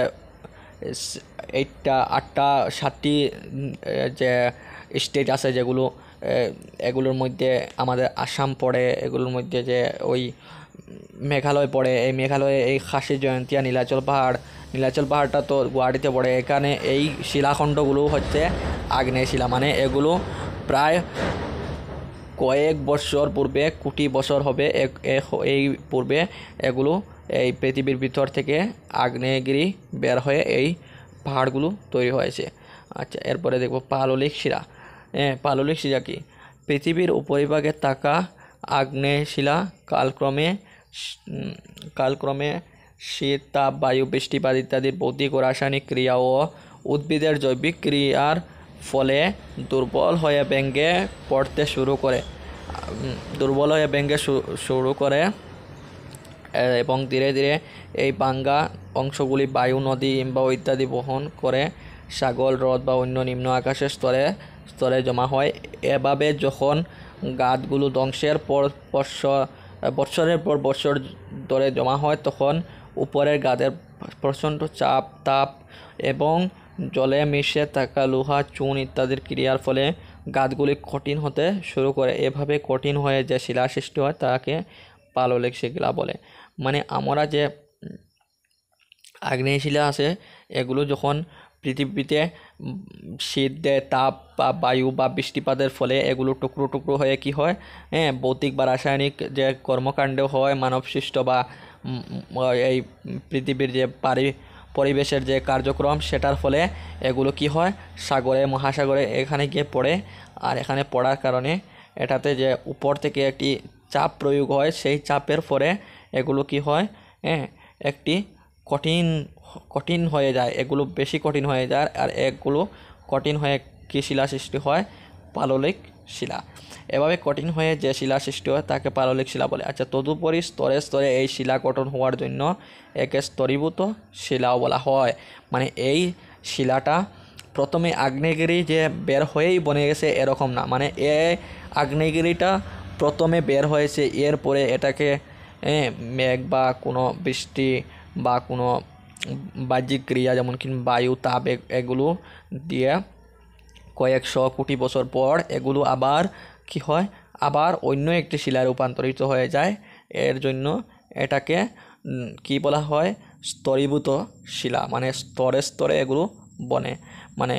7টি যে স্টেট আছে, যেগুলো এগুলোর মধ্যে আমাদের আসাম পড়ে, এগুলোর মধ্যে যে ওই মেঘালয় পড়ে। এই মেঘালয়ে এই খাসি, জয়ন্তিয়া, নীলাচল পাহাড়টা তো গুয়াহাটিতে পড়ে। এখানে এই শিলাখণ্ডগুলো হচ্ছে আগ্নেয় শিলা, মানে এগুলো প্রায় কয়েক বছর পূর্বে, কোটি বছর হবে এই পূর্বে এগুলো এই পৃথিবীর ভিতর থেকে আগ্নেয়গিরি বের হয়ে এই পাহাড়গুলো তৈরি হয়েছে। আচ্ছা, এরপরে দেখব পাললিক শিলা। পাললিক শিলা কি? পৃথিবীর উপরিভাগে থাকা আগ্নেয় শিলা কালক্রমে শীত, তাপ, বায়ু, বৃষ্টিপাত ইত্যাদির ভৌতিক ও রাসায়নিক ক্রিয়া ও উদ্ভিদের জৈবিক ক্রিয়ার ফলে দুর্বল হয়ে ভেঙে পড়তে শুরু করে এবং ধীরে ধীরে এই ভাঙ্গা অংশগুলি বায়ু, নদী কিংবা ইত্যাদি বহন করে সাগর, হ্রদ বা অন্য নিম্ন আকাশের স্তরে জমা হয়। এভাবে যখন গাঁতগুলো ধ্বংসের পর বছরের পর বছর ধরে জমা হয়, তখন উপরের গাদের প্রচণ্ড চাপ, তাপ এবং জলে মিশে থাকা লোহা, চুন ইত্যাদির ক্রিয়ার ফলে গাঁতগুলি কঠিন হতে শুরু করে। এভাবে কঠিন হয়ে যে শিলা সৃষ্টি হয় তাকে পাললিক শিলা বলে। মানে আমরা যে আগ্নেয় শিলা আছে, এগুলো যখন পৃথিবীতে শীত দেয়, তাপ বা বায়ু বা বৃষ্টিপাতের ফলে এগুলো টুকরো টুকরো হয়ে কি হয়, ভৌতিক বা রাসায়নিক যে কর্মকাণ্ড হয় মানবসৃষ্ট বা এই পৃথিবীর যে পরিবেশের যে কার্যক্রম, সেটার ফলে এগুলো কি হয়, সাগরে, মহাসাগরে এখানে গিয়ে পড়ে। আর এখানে পড়ার কারণে এটাতে যে উপর থেকে একটি চাপ প্রয়োগ হয়, সেই চাপের ফলে এগুলো কি হয়, একটি কঠিন হয়ে যায়, এগুলো বেশি কঠিন হয়ে যায়। আর এগুলো কঠিন হয়ে কি শিলা সৃষ্টি হয়? পাললিক শিলা। এভাবে কঠিন হয়ে যে শিলা সৃষ্টি হয় তাকে পাললিক শিলা বলে। আচ্ছা, তদুপরি স্তরে স্তরে এই শিলা গঠন হওয়ার জন্য একে স্তরীভূত শিলাও বলা হয়। মানে এই শিলাটা প্রথমে আগ্নেয়গিরি যে বের হয়েই বনে গেছে এরকম না, মানে এই আগ্নেয়গিরিটা প্রথমে বের হয়েছে, এরপরে এটাকে মেঘ বা কোনো বৃষ্টি বা কোনো বাহ্যিক ক্রিয়া যেমন কি বায়ু, তাপ এগুলো দিয়ে কয়েকশো কোটি বছর পর এগুলো আবার কি হয়, আবার অন্য একটি শিলায় রূপান্তরিত হয়ে যায়। এর জন্য এটাকে কি বলা হয়? স্তরীভূত শিলা। মানে স্তরে স্তরে এগুলো বনে, মানে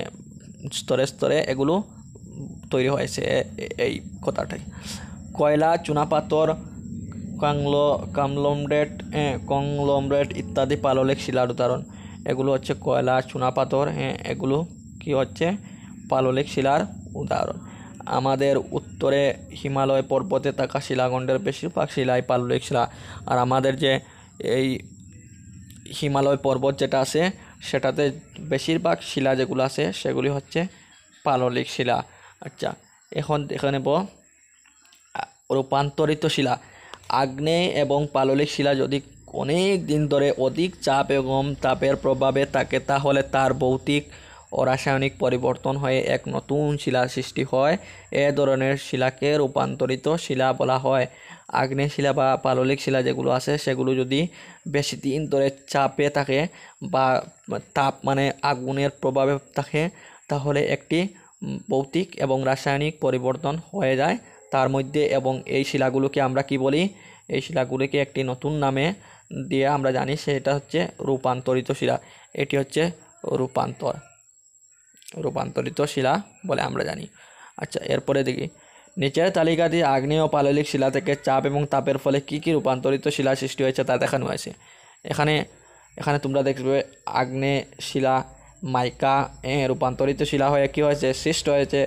স্তরে স্তরে এগুলো তৈরি হয়েছে, এই কথাটাই। কয়লা, চুনাপাথর, কংগ্লোমেরেট ইত্যাদি পাললিক শিলার উদাহরণ। এগুলো হচ্ছে কয়লা, চুনাপাথর, এগুলো কি হচ্ছে পাললিক শিলার উদাহরণ। আমাদের উত্তরে হিমালয় পর্বতে থাকা শিলাখণ্ডের বেশিরভাগ শিলাই পাললিক শিলা। আর আমাদের যে এই হিমালয় পর্বত যেটা আছে সেটাতে বেশিরভাগ শিলা যেগুলো আছে সেগুলি হচ্ছে পাললিক শিলা। আচ্ছা, এখন দেখে নেব রূপান্তরিত শিলা। আগ্নেয় এবং পাললিক শিলা যদি অনেক দিন ধরে অধিক চাপ এবং তাপের প্রভাবে থাকে তাহলে তার ভৌতিক ও রাসায়নিক পরিবর্তন হয়ে এক নতুন শিলা সৃষ্টি হয়। এ ধরনের শিলাকে রূপান্তরিত শিলা বলা হয়। আগ্নেয় শিলা বা পাললিক শিলা যেগুলো আছে সেগুলো যদি বেশি দিন ধরে চাপে থাকে বা তাপ মানে আগুনের প্রভাবে থাকে তাহলে একটি ভৌতিক এবং রাসায়নিক পরিবর্তন হয়ে যায় তার মধ্যে, এবং এই শিলাগুলোকে আমরা কি বলি, এই শিলাগুলিকে একটি নতুন নামে দিয়ে আমরা জানি সেটা হচ্ছে রূপান্তরিত শিলা। এটি হচ্ছে রূপান্তরিত শিলা বলে আমরা জানি। আচ্ছা, এরপরে দেখি নিচের তালিকাটি আগ্নেয় ও পাললিক শিলা থেকে চাপ এবং তাপের ফলে কি কি রূপান্তরিত শিলা সৃষ্টি হয়েছে তা দেখানো হয়েছে। এখানে এখানে তোমরা দেখবে আগ্নেয় শিলা মাইকা রূপান্তরিত শিলা হয়ে কী হয়েছে, সৃষ্ট হয়েছে।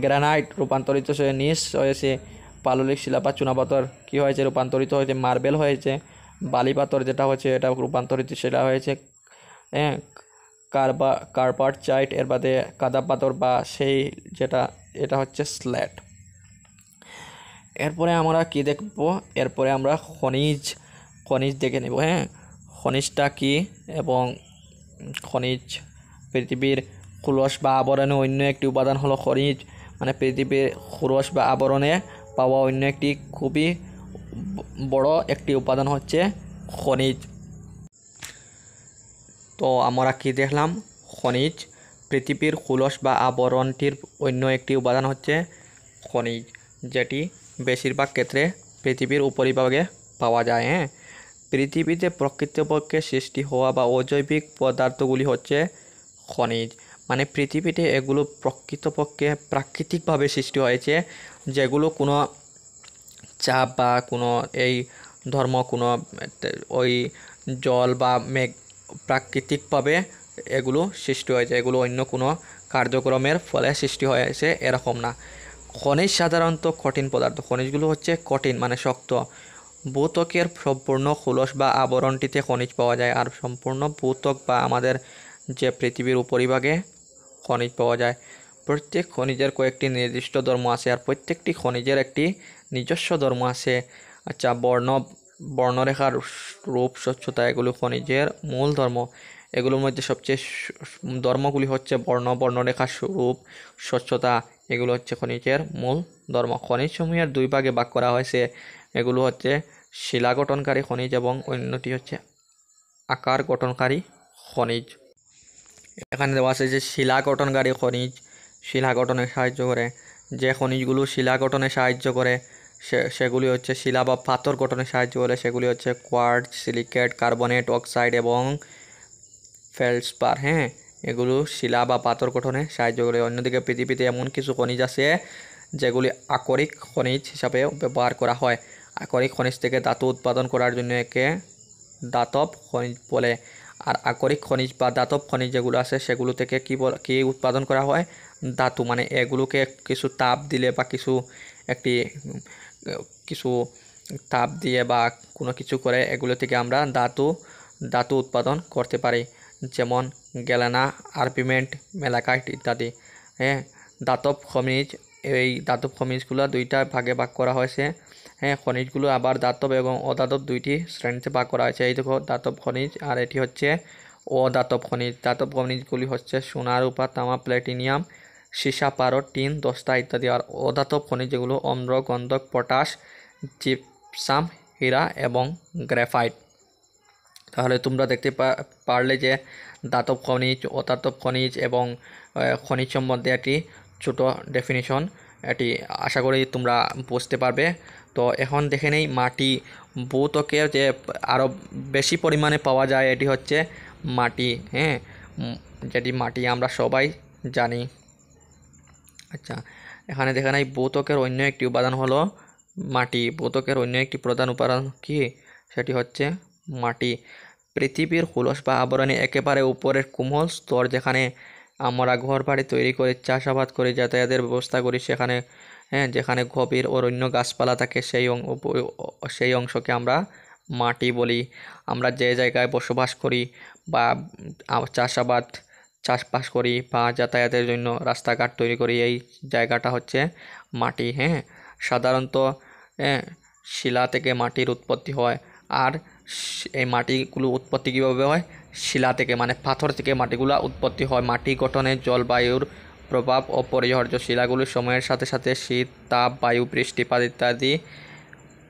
গ্রানাইট রূপান্তরিত হয়ে নিস হয়েছে। পাললিক শিলা বা চুনাপাথর কী হয়েছে, রূপান্তরিত হয়েছে মার্বেল হয়েছে। বালি পাথর যেটা হচ্ছে এটা রূপান্তরিত শিলা হয়েছে কার্পারচাইট, এর বাদে কাদা পাথর বা সেই যেটা এটা হচ্ছে স্ল্যাট। এরপরে আমরা কি দেখব, এরপরে আমরা খনিজ দেখে নেব। খনিজটা কি, এবং খনিজ পৃথিবীর খোলস বা আবরণে অন্য একটি উপাদান হলো খনিজ, মানে পৃথিবীর খোলস বা আবরণে পাওয়া অন্য একটি খুবই বড় একটি উপাদান হচ্ছে খনিজ। তো আমরা কি দেখলাম, খনিজ পৃথিবীর খোলস বা আবরণটির অন্য একটি উপাদান হচ্ছে খনিজ, যেটি বেশিরভাগ ক্ষেত্রে পৃথিবীর উপরিভাগে পাওয়া যায়। পৃথিবীতে প্রকৃতপক্ষে সৃষ্টি হওয়া বা অজৈবিক পদার্থগুলি হচ্ছে খনিজ, মানে পৃথিবীতে এগুলো প্রকৃতপক্ষে প্রাকৃতিকভাবে সৃষ্টি হয়েছে, যেগুলো কোনো চাপ বা কোনো এই কোনো ওই জল বা মেঘ প্রাকৃতিকভাবে এগুলো সৃষ্টি হয়েছে, এগুলো অন্য কোনো কার্যক্রমের ফলে সৃষ্টি হয়েছে এরকম না। খনিজ সাধারণত কঠিন পদার্থ, খনিজগুলো হচ্ছে কঠিন মানে শক্ত। ভূত্বকের সম্পূর্ণ খোলস বা আবরণটিতে খনিজ পাওয়া যায়, আর সম্পূর্ণ ভূত্বক বা আমাদের যে পৃথিবীর উপরিভাগে খনিজ পাওয়া যায়। প্রত্যেক খনিজের কয়েকটি নির্দিষ্ট ধর্ম আছে, আর প্রত্যেকটি খনিজের একটি নিজস্ব ধর্ম আছে। আচ্ছা, বর্ণরেখার রূপ, স্বচ্ছতা এগুলো খনিজের মূল ধর্ম। এগুলোর মধ্যে সবচেয়ে ধর্মগুলি হচ্ছে বর্ণরেখার রূপ, স্বচ্ছতা, এগুলো হচ্ছে খনিজের মূল ধর্ম। খনিজসমূহের দুই ভাগে ভাগ করা হয়েছে, এগুলো হচ্ছে শিলা গঠনকারী খনিজ এবং অন্যটি হচ্ছে আকার গঠনকারী খনিজ। এখানে দেওয়া আছে যে শিলা গঠনকারী খনিজ শিলা গঠনে সাহায্য করে, যে খনিজগুলো শিলা গঠনে সাহায্য করে সেগুলি হচ্ছে শিলা বা পাথর গঠনে সাহায্য করে, সেগুলি হচ্ছে কোয়ার্টজ, সিলিকেট, কার্বনেট, অক্সাইড এবং ফেলসপার। এগুলো শিলা বা পাথর গঠনে সাহায্য করে। অন্যদিকে পৃথিবীতে এমন কিছু খনিজ আছে যেগুলি আকরিক খনিজ হিসাবে ব্যবহার করা হয়। আকরিক খনিজ থেকে ধাতু উৎপাদন করার জন্য একে ধাতব খনিজ বলে। আর আকরিক খনিজ বা ধাতব খনিজ যেগুলো আছে সেগুলো থেকে কি উৎপাদন করা হয়, ধাতু, মানে এগুলোকে কিছু তাপ দিলে বা কিছু তাপ দিয়ে বা কোনো কিছু করে এগুলো থেকে আমরা ধাতু উৎপাদন করতে পারি, যেমন গ্যালেনা, আর্পিমেন্ট, মেলাকাইট ইত্যাদি। ধাতব খনিজ, এই ধাতব খনিজগুলো দুইটা ভাগে ভাগ করা হয়েছে। খনিজগুলো আবার ধাতব এবং অধাতব দুইটি শ্রেণীতে ভাগ করা হয়েছে। এই দেখো ধাতব খনিজ, আর এটি হচ্ছে অধাতব খনিজ। ধাতব খনিজগুলি হচ্ছে সোনা, রূপা, তামা, প্ল্যাটিনিয়াম, সীসা, পারদ, টিন, দস্তা ইত্যাদি। আর অধাতব খনিজ যেগুলো অম্ল, গন্ধক, পটাশ, জিপসাম, হীরা এবং গ্রাফাইট। তাহলে তোমরা দেখতে পারলে যে ধাতব খনিজ, অধাতব খনিজ এবং খনিজ সম্বন্ধে একটি ছোট ডেফিনিশন, এটি আশা করি তোমরা বুঝতে পারবে। তো এখন দেখে নেই মাটি। ভূত্বকে যে আরও বেশি পরিমাণে পাওয়া যায় এটি হচ্ছে মাটি, যেটি মাটি আমরা সবাই জানি। আচ্ছা, এখানে দেখে নেই ভূত্বকের অন্য একটি উপাদান হলো মাটি। ভূত্বকের অন্য একটি প্রধান উপাদান কি, সেটি হচ্ছে মাটি। পৃথিবীর খোলস বা আবরণে একেবারে উপরের কোমল স্তর, যেখানে আমরা ঘর বাড়ি তৈরি করে চাষাবাদ করে যাতায়াতের ব্যবস্থা করি, যেখানে গভীর অরণ্য গাছপালা থাকে সেই অংশকে আমরা মাটি বলি। আমরা যে জায়গায় বসবাস করি বা চাষাবাদ চাষবাস করি বা যাতায়াতের জন্য রাস্তাঘাট তৈরি করি, এই জায়গাটা হচ্ছে মাটি। হ্যাঁ, সাধারণত শিলা থেকে মাটির উৎপত্তি হয়। আর এই মাটিগুলো উৎপত্তি কীভাবে হয়? শিলা থেকে, মানে পাথর থেকে মাটিগুলো উৎপত্তি হয়। মাটি গঠনে জলবায়ুর প্রভাব অপরিহার্য। শিলাগুলি সময়ের সাথে সাথে শীত, তাপ, বায়ু, বৃষ্টিপাত ইত্যাদি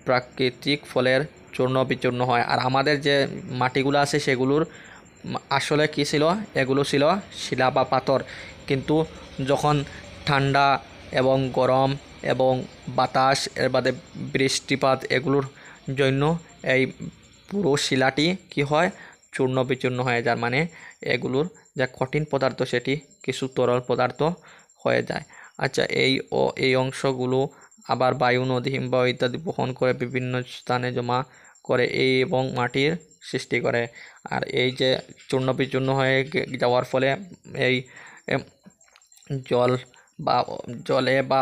প্রাকৃতিক ফলের চূর্ণ বিচূর্ণ হয়। আর আমাদের যে মাটিগুলো আছে সেগুলোর আসলে কী ছিল? এগুলো ছিল শিলা বা পাথর। কিন্তু যখন ঠান্ডা এবং গরম এবং বাতাস এর বাদে বৃষ্টিপাত এগুলোর জন্য এই পুরো শিলাটি কি হয়? চূর্ণ বিচূর্ণ হয়ে যায়। মানে এগুলোর যা কঠিন পদার্থ সেটি কিছু তরল পদার্থ হয়ে যায়। আচ্ছা, এই অংশগুলো আবার বায়ু, নদী, হিমবাহ ইত্যাদি বহন করে বিভিন্ন স্থানে জমা করে এবং মাটির সৃষ্টি করে। আর এই যে চূর্ণ বিচূর্ণ হয়ে যাওয়ার ফলে এই জলে বা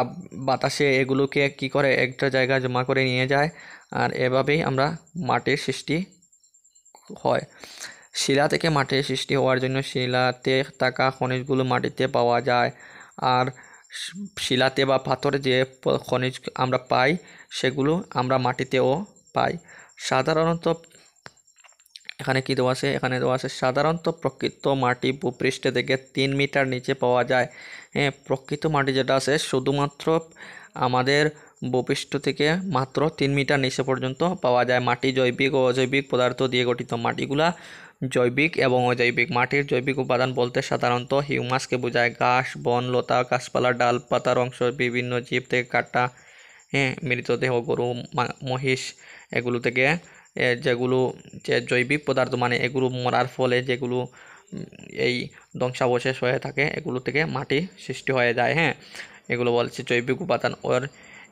বাতাসে এগুলোকে কি করে? একটা জায়গায় জমা করে নিয়ে যায়। আর এভাবেই আমরা মাটির সৃষ্টি হয়। শিলা থেকে মাটির সৃষ্টি হওয়ার জন্য শিলাতে থাকা খনিজগুলো মাটিতে পাওয়া যায়। আর শিলাতে বা পাথরে যে খনিজ আমরা পাই সেগুলো আমরা মাটিতেও পাই। সাধারণত এখানে কি দেওয়া আছে? এখানে দেওয়া আছে সাধারণত প্রকৃত মাটি ভূপৃষ্ঠ থেকে 3 মিটার নিচে পাওয়া যায়। হ্যাঁ, প্রকৃত মাটি যেটা আছে শুধুমাত্র আমাদের ভূপৃষ্ঠ থেকে মাত্র 3 মিটার নিচে পর্যন্ত পাওয়া যায়। মাটি জৈবিক ও অজৈবিক পদার্থ দিয়ে গঠিত। মাটিগুলা জৈবিক এবং অজৈবিক। মাটির জৈবিক উপাদান বলতে সাধারণত হিউমাসকে বোঝায়। ঘাস, বন, লতা, গাছপালা, ডাল পাতার অংশ, বিভিন্ন জীব থেকে কাটা, মৃতদেহ, গরু, মহিষ এগুলো থেকে যেগুলো যে জৈবিক পদার্থ, মানে এগুলো মরার ফলে যেগুলো এই ধ্বংসাবশেষ হয়ে থাকে এগুলো থেকে মাটি সৃষ্টি হয়ে যায়। হ্যাঁ, এগুলো বলছে জৈবিক উপাদান। ওর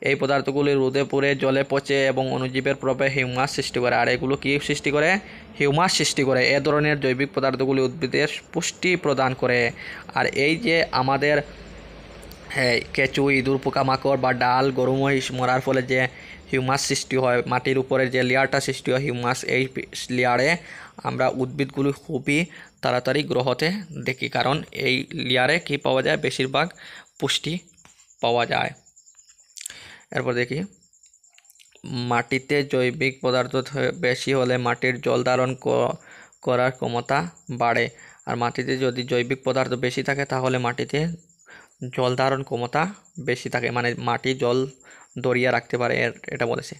এই পদার্থগুলি রোদে পুড়ে, জলে পচে এবং অণুজীবের প্রভাবে হিউমাস সৃষ্টি করে। আর এগুলো কি সৃষ্টি করে? হিউমাস সৃষ্টি করে। এ ধরনের জৈবিক পদার্থগুলি উদ্ভিদের পুষ্টি প্রদান করে। আর এই যে আমাদের কেঁচু, ইঁদুর, পোকামাকড় বা ডাল, গরু, মহিষ মরার ফলে যে হিউমাস সৃষ্টি হয়, মাটির উপরে যে লেয়ারটা সৃষ্টি হয় হিউমাস, এই লেয়ারে আমরা উদ্ভিদগুলি খুবই তাড়াতাড়ি গ্রো হতে দেখি। কারণ এই লেয়ারে কি পাওয়া যায়? বেশিরভাগ পুষ্টি পাওয়া যায়। এরপর দেখি, মাটিতে জৈবিক পদার্থ বেশি হলে মাটির জল ধারণ করার ক্ষমতা বাড়ে। আর মাটিতে যদি জৈবিক পদার্থ বেশি থাকে তাহলে মাটিতে জল ধারণ ক্ষমতা বেশি থাকে, মানে মাটি জল ধরিয়ে রাখতে পারে, এটা বলেছে।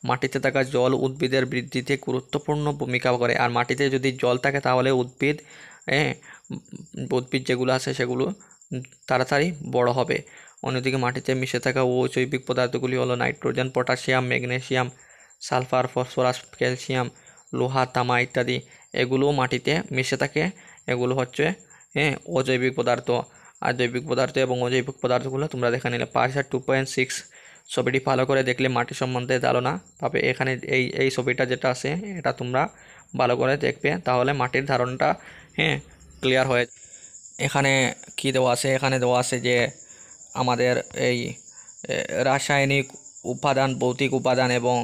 মাটিতে থাকা জল উদ্ভিদের বৃদ্ধিতে গুরুত্বপূর্ণ ভূমিকা করে। আর মাটিতে যদি জল থাকে তাহলে উদ্ভিদ যেগুলো আছে সেগুলো তাড়াতাড়ি বড় হবে। অন্যদিকে মাটিতে মিশে থাকা অজৈবিক পদার্থগুলি হলো nitrogen, potassium, magnesium, sulphur, phosphorus, calcium, লোহা, তামা ইত্যাদি। এগুলো মাটিতে মিশে থাকে। এগুলো হচ্ছে অজৈবিক পদার্থ। আর জৈবিক পদার্থ এবং অজৈবিক পদার্থগুলো তোমরা দেখে নিলে। পার্ট 2.6 ছবিটি ভালো করে দেখলে মাটি সম্বন্ধে ধারণা পাবে। এখানে এই ছবিটা যেটা আছে এটা তোমরা ভালো করে দেখবে, তাহলে মাটির ধারণাটা ক্লিয়ার হয়ে। এখানে কি দেওয়া আছে? এখানে দেওয়া আছে যে আমাদের এই রাসায়নিক উপাদান, ভৌতিক উপাদান এবং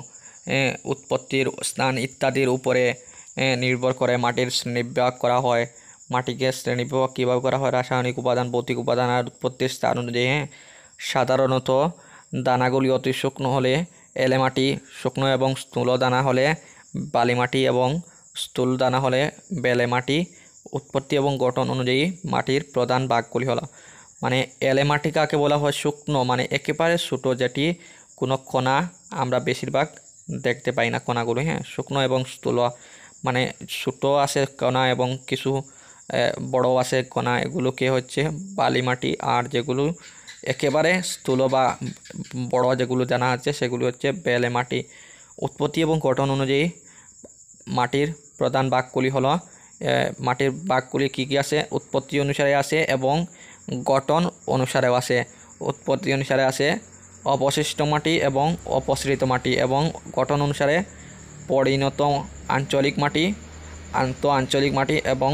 উৎপত্তির স্থান ইত্যাদির উপরে নির্ভর করে মাটির শ্রেণীবিভাগ করা হয়। মাটিকে শ্রেণীবিভাগ কীভাবে করা হয়? রাসায়নিক উপাদান, ভৌতিক উপাদান আর উৎপত্তির স্থান অনুযায়ী। সাধারণত দানাগুলি অতি শুকনো হলে এলে মাটি, শুকনো এবং স্থূল দানা হলে বালি মাটি এবং স্থূল দানা হলে বেলে মাটি। উৎপত্তি এবং গঠন অনুযায়ী মাটির প্রধান ভাগগুলি হলো, মানে এলে মাটি কাকে বলা হয়? শুকনো, মানে একেবারে ছোটো, যেটি কোনো কণা আমরা বেশিরভাগ দেখতে পাই না কণাগুলো। শুকনো এবং স্থূল, মানে ছোটো আছে কণা এবং কিছু বড় আছে কণা, এগুলোকে হচ্ছে বালি মাটি। আর যেগুলো একেবারে স্থূল বা বড় যেগুলো জানা আছে সেগুলো হচ্ছে বেলে মাটি। উৎপত্তি এবং গঠন অনুযায়ী মাটির প্রধান ভাগগুলি হলো, মাটির ভাগগুলি কী কী আছে? উৎপত্তি অনুসারে আছে এবং গঠন অনুসারেও আছে। উৎপত্তি অনুসারে আছে অবশিষ্ট মাটি এবং অপসৃত মাটি, এবং গঠন অনুসারে পরিণত আঞ্চলিক মাটি, আন্ত আঞ্চলিক মাটি এবং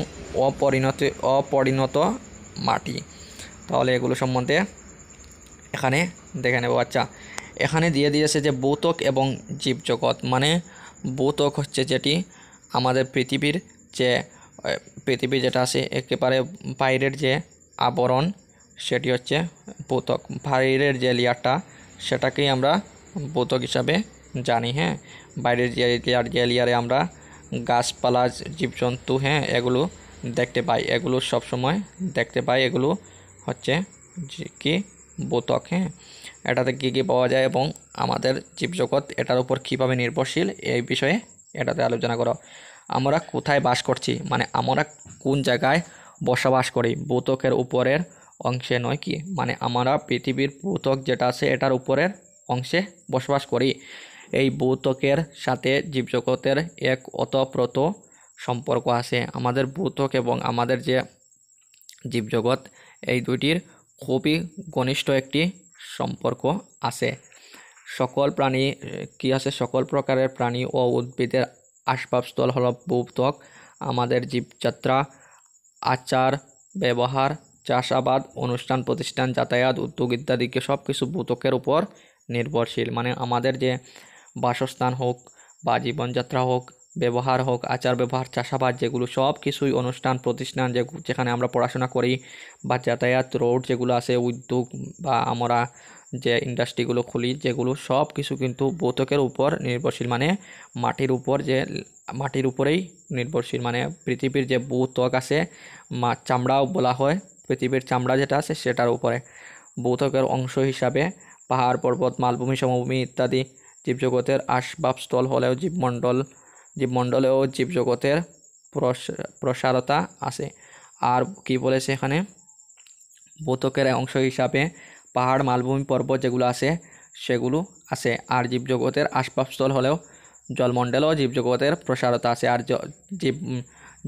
অপরিণত মাটি। তাহলে এগুলো সম্বন্ধে এখানে দেখে নেব। আচ্ছা, এখানে দিয়ে দিয়েছে যে ভৌতক এবং জীবজগৎ। মানে ভৌতক হচ্ছে যেটি আমাদের পৃথিবীর যে পৃথিবী যেটা আছে একেবারে বাইরের যে আবরণ সেটি হচ্ছে ভূত্বক, বাইরের যে লেয়ারটা সেটাকেই আমরা ভূত্বক হিসাবে জানি। হ্যাঁ, বাইরের যে লেয়ারে আমরা গাছপালা, জীবজন্তু, হ্যাঁ, এগুলো দেখতে পাই, এগুলো সবসময় দেখতে পাই, এগুলো হচ্ছে কি ভূত্বক। হ্যাঁ, এটাতে কী কী পাওয়া যায় এবং আমাদের জীবজগৎ এটার উপর কীভাবে নির্ভরশীল এই বিষয়ে এটাতে আলোচনা করো। আমরা কোথায় বাস করছি, মানে আমরা কোন জায়গায় বসবাস করি, ভূত্বকের উপরের অংশে নয় কি, মানে আমরা পৃথিবীর ভূত্বক যেটা আছে এটার উপরের অংশে বসবাস করি। এই ভূত্বকের সাথে জীবজগতের এক ওতপ্রোত সম্পর্ক আছে। আমাদের ভূত্বক এবং আমাদের যে জীবজগৎ এই দুইটির খুবই ঘনিষ্ঠ একটি সম্পর্ক আছে। সকল প্রাণী কি আছে, সকল প্রকারের প্রাণী ও উদ্ভিদের আসবাবস্থল হলো ভূত্বক। আমাদের জীবযাত্রা, আচার ব্যবহার, চাষাবাদ, অনুষ্ঠান প্রতিষ্ঠান, যাতায়াত, উদ্যোগ ইত্যাদিকে সব কিছু ভূত্বকের উপর নির্ভরশীল। মানে আমাদের যে বাসস্থান হোক বা জীবনযাত্রা হোক, ব্যবহার হোক, আচার ব্যবহার, চাষাবাদ, যেগুলো সব কিছুই অনুষ্ঠান প্রতিষ্ঠান যেখানে আমরা পড়াশোনা করি বা যাতায়াত, রোড যেগুলো আছে, উদ্যোগ বা আমরা যে ইন্ডাস্ট্রিগুলো খুলি, যেগুলো সব কিছু কিন্তু ভূত্বকের উপর নির্ভরশীল। মানে মাটির উপরেই নির্ভরশীল। মানে পৃথিবীর যে ভূত্বক আছে, চামড়াও বলা হয়, পৃথিবীর চামড়া যেটা আছে সেটার উপরে ভূত্বকের অংশ হিসাবে পাহাড়, পর্বত, মালভূমি, সমভূমি ইত্যাদি জীবজগতের আসবাবস্থল হলেও জীবমণ্ডলেও জীবজগতের প্রসারতা আছে। আর কি বলেছে এখানে, ভূত্বকের অংশ হিসাবে পাহাড়, মালভূমি, পর্বত যেগুলো আছে সেগুলো আছে। আর জীবজগতের আসবাবস্থল হলেও জলমণ্ডলেও জীবজগতের প্রসারতা আছে। আর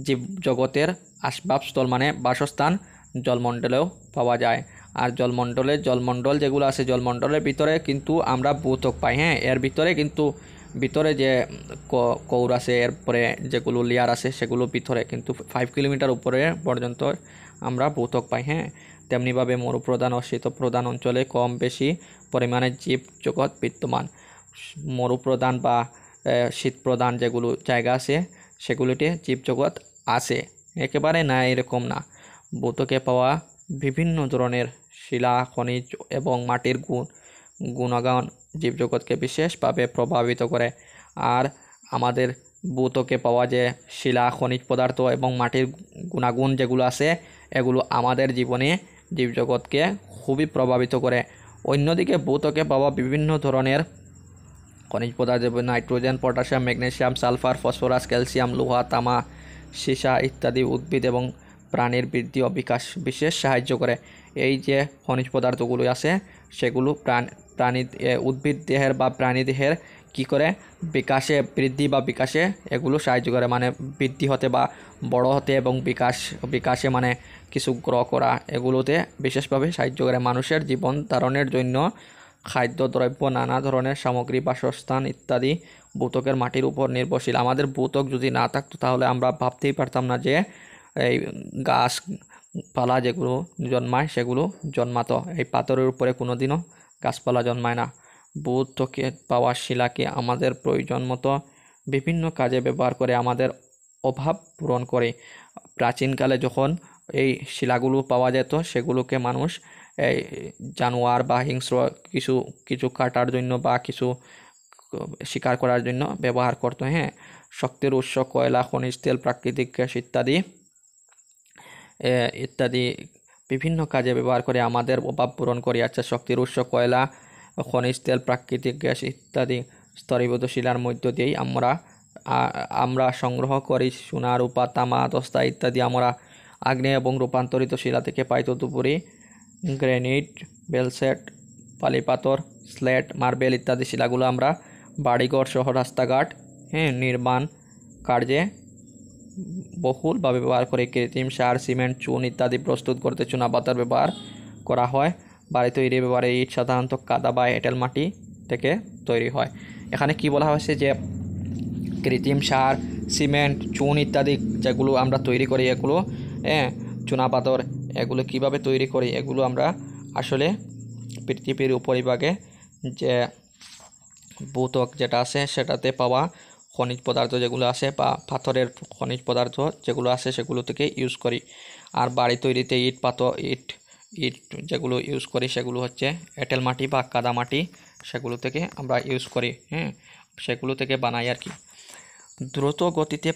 জীবজগতের আসবাবস্থল মানে বাসস্থান জলমণ্ডলেও পাওয়া যায়। আর জলমণ্ডল যেগুলো আছে, জলমণ্ডলের ভিতরে কিন্তু আমরা ভূত্বক পাই। হ্যাঁ, এর ভিতরে কিন্তু ভিতরে যে কৌর আছে, এরপরে যেগুলো লেয়ার আছে সেগুলো ভিতরে কিন্তু 5 কিলোমিটার উপরে পর্যন্ত আমরা ভূত্বক পাই। হ্যাঁ, তেমনিভাবে মরুপ্রধান ও শীতপ্রধান অঞ্চলে কম বেশি পরিমাণে জীবজগৎ বিদ্যমান। মরুপ্রধান বা শীতপ্রধান যেগুলো জায়গা আছে সেগুলিতে জীবজগৎ আছে, একেবারে না এরকম না। ভূত্বকে পাওয়া বিভিন্ন ধরনের শিলা, খনিজ এবং মাটির গুণাগুণ জীবজগৎকে বিশেষভাবে প্রভাবিত করে। আর আমাদের ভূত্বকে পাওয়া যে শিলা, খনিজ পদার্থ এবং মাটির গুণাগুণ যেগুলো আছে এগুলো আমাদের জীবনে জীবজগৎকে খুবই প্রভাবিত করে। অন্যদিকে ভূত্বকে পাওয়া বিভিন্ন ধরনের খনিজ পদার্থ যেমন nitrogen, potassium, magnesium, sulphur, phosphorus, calcium, লোহা, তামা, সীসা ইত্যাদি উদ্ভিদ এবং প্রাণীর বৃদ্ধি ও বিকাশ বিশেষ সাহায্য করে। এই যে খনিজ পদার্থগুলো আছে সেগুলো উদ্ভিদ দেহের বা প্রাণী দেহের কী করে বৃদ্ধি বা বিকাশে এগুলো সাহায্য করে। মানে বৃদ্ধি হতে বা বড় হতে এবং বিকাশে মানে কিছু গ্রো করা, এগুলোতে বিশেষভাবে সাহায্য করে। মানুষের জীবন ধারণের জন্য খাদ্যদ্রব্য, নানা ধরনের সামগ্রী, বাসস্থান ইত্যাদি ভূত্বকের মাটির উপর নির্ভরশীল। আমাদের ভূত্বক যদি না থাকতো তাহলে আমরা ভাবতেই পারতাম না যে এই গাছপালা যেগুলো জন্মায় সেগুলো জন্মাতো। এই পাথরের উপরে কোনোদিনও গাছপালা জন্মায় না। ভূত্বকে পাওয়া শিলাকে আমাদের প্রয়োজন মতো বিভিন্ন কাজে ব্যবহার করে আমাদের অভাব পূরণ করে। প্রাচীনকালে যখন এই শিলাগুলো পাওয়া যেত সেগুলোকে মানুষ এই জানোয়ার বা হিংস্র কিছু কাটার জন্য বা কিছু শিকার করার জন্য ব্যবহার করতো। হ্যাঁ, শক্তির উৎস কয়লা, খনিজ তেল, প্রাকৃতিক গ্যাস ইত্যাদি বিভিন্ন কাজে ব্যবহার করে আমাদের অভাব পূরণ করি। আচ্ছা, শক্তির উৎস কয়লা, খনিজ তেল, প্রাকৃতিক গ্যাস ইত্যাদি স্তরীভূত শিলার মধ্য দিয়েই আমরা সংগ্রহ করি। সোনা, রূপা, তামা, দস্তা ইত্যাদি আমরা আগ্নেয় এবং রূপান্তরিত শিলা থেকে পাই। তদুপরি গ্রানাইট, বেলসেট, বালিপাথর, স্লেট, মার্বেল ইত্যাদি শিলাগুলো আমরা বাড়িঘর সহ রাস্তাঘাট নির্মাণ কার্যে বহুলভাবে ব্যবহার করে। কৃত্রিম সার, সিমেন্ট, চুন ইত্যাদি প্রস্তুত করতে চুনাপাথর ব্যবহার করা হয়। বাড়ি তৈরি ব্যবহারে ইট সাধারণত কাদা বা এঁটেল মাটি থেকে তৈরি হয়। এখানে কি বলা হয়েছে যে কৃত্রিম সার, সিমেন্ট, চুন ইত্যাদি যেগুলো আমরা তৈরি করি এগুলো চুনাপাথর এগুলো কিভাবে তৈরি করি, এগুলো আমরা আসলে পৃথিবীর উপরিভাগে যে ভূত্বক যেটা আছে সেটাতে পাওয়া খনিজ পদার্থ যেগুলো আছে বা পাথরের খনিজ পদার্থ যেগুলো আছে সেগুলো থেকে ইউজ করি। আর বাড়ি তৈরিতে ইট যেগুলো ইউজ করি সেগুলো হচ্ছে এঁটেল মাটি বা কাদা মাটি, সেগুলো থেকে আমরা ইউজ করি। সেগুলো থেকে বানাই আর কি। দ্রুত গতিতে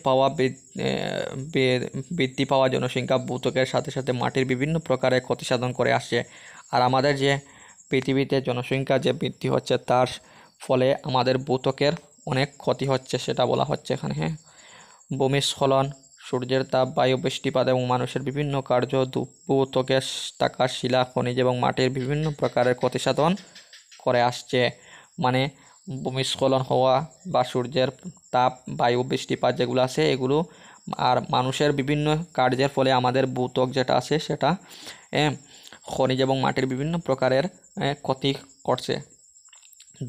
বৃদ্ধি পাওয়া জনসংখ্যা ভূত্বকের সাথে সাথে মাটির বিভিন্ন প্রকারের ক্ষতি সাধন করে আসছে। আর আমাদের যে পৃথিবীতে জনসংখ্যা যে বৃদ্ধি হচ্ছে তার ফলে আমাদের ভূত্বকের অনেক ক্ষতি হচ্ছে, সেটা বলা হচ্ছে এখানে। ভূমিস্খলন, সূর্যের তাপ, বায়ু, বৃষ্টিপাত এবং মানুষের বিভিন্ন কার্য ভূত্বকে থাকা শিলা, খনিজ এবং মাটির বিভিন্ন প্রকারের ক্ষতি সাধন করে আসছে। মানে ভূমিস্খলন হওয়া বা সূর্যের তাপ, বায়ু, বৃষ্টিপাত যেগুলো আছে এগুলো আর মানুষের বিভিন্ন কার্যের ফলে আমাদের ভূত্বক যেটা আছে সেটা খনিজ এবং মাটির বিভিন্ন প্রকারের ক্ষতি করছে।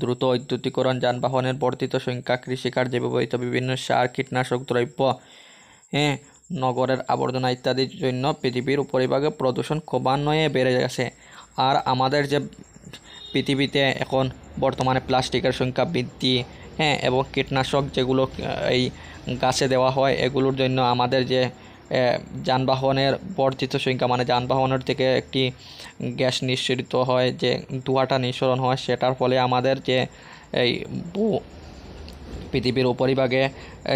দ্রুত ঔদ্যোগিকরণ, যানবাহনের বর্ধিত সংখ্যা, কৃষিকার্যে ব্যবহৃত বিভিন্ন সার, কীটনাশক দ্রব্য, নগরের আবর্জনা ইত্যাদির জন্য পৃথিবীর উপরিভাগে প্রদূষণ ক্রমান্বয়ে বেড়ে গেছে। আর আমাদের যে পৃথিবীতে এখন বর্তমানে প্লাস্টিকের সংখ্যা বৃদ্ধি, এবং কীটনাশক যেগুলো এই গাছে দেওয়া হয় এগুলোর জন্য আমাদের যে যানবাহনের বর্ধিত সংখ্যা, মানে যানবাহনের থেকে একটি গ্যাস নিঃসরিত হয়, যে ধোঁয়াটা নিঃসরণ হয়, সেটার ফলে আমাদের যে এই পৃথিবীর উপরিভাগে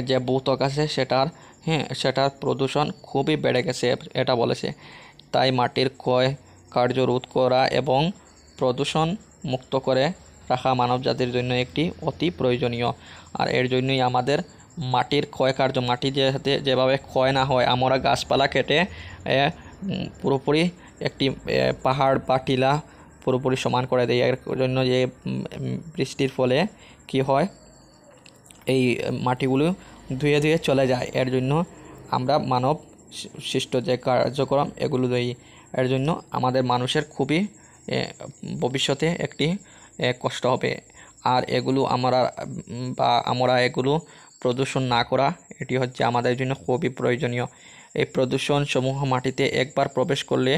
যে ভূত্বক আছে সেটার প্রদূষণ খুবই বেড়ে গেছে, এটা বলেছে। তাই মাটির ক্ষয় কার্য রোধ করা এবং প্রদূষণ মুক্ত করে রাখা মানবজাতির জন্য একটি অতি প্রয়োজনীয়। আর এর জন্যই আমাদের মাটির ক্ষয় কার্য, মাটি যেভাবে ক্ষয় না হয়, আমরা গাছপালা কেটে পুরোপুরি একটি পাহাড় বা টিলা পুরোপুরি সমান করে দেয়। এর জন্য যে বৃষ্টির ফলে কি হয়, এই মাটিগুলো ধুয়ে ধুয়ে চলে যায়। এর জন্য আমরা মানব সৃষ্ট যে কার্যক্রম এগুলো দেই। এর জন্য আমাদের মানুষের খুবই ভবিষ্যতে একটি কষ্ট হবে। আর এগুলো আমরা এগুলো প্রদূষণ না করা, এটি হচ্ছে আমাদের জন্য খুবই প্রয়োজনীয়। এই প্রদূষণ সমূহ মাটিতে একবার প্রবেশ করলে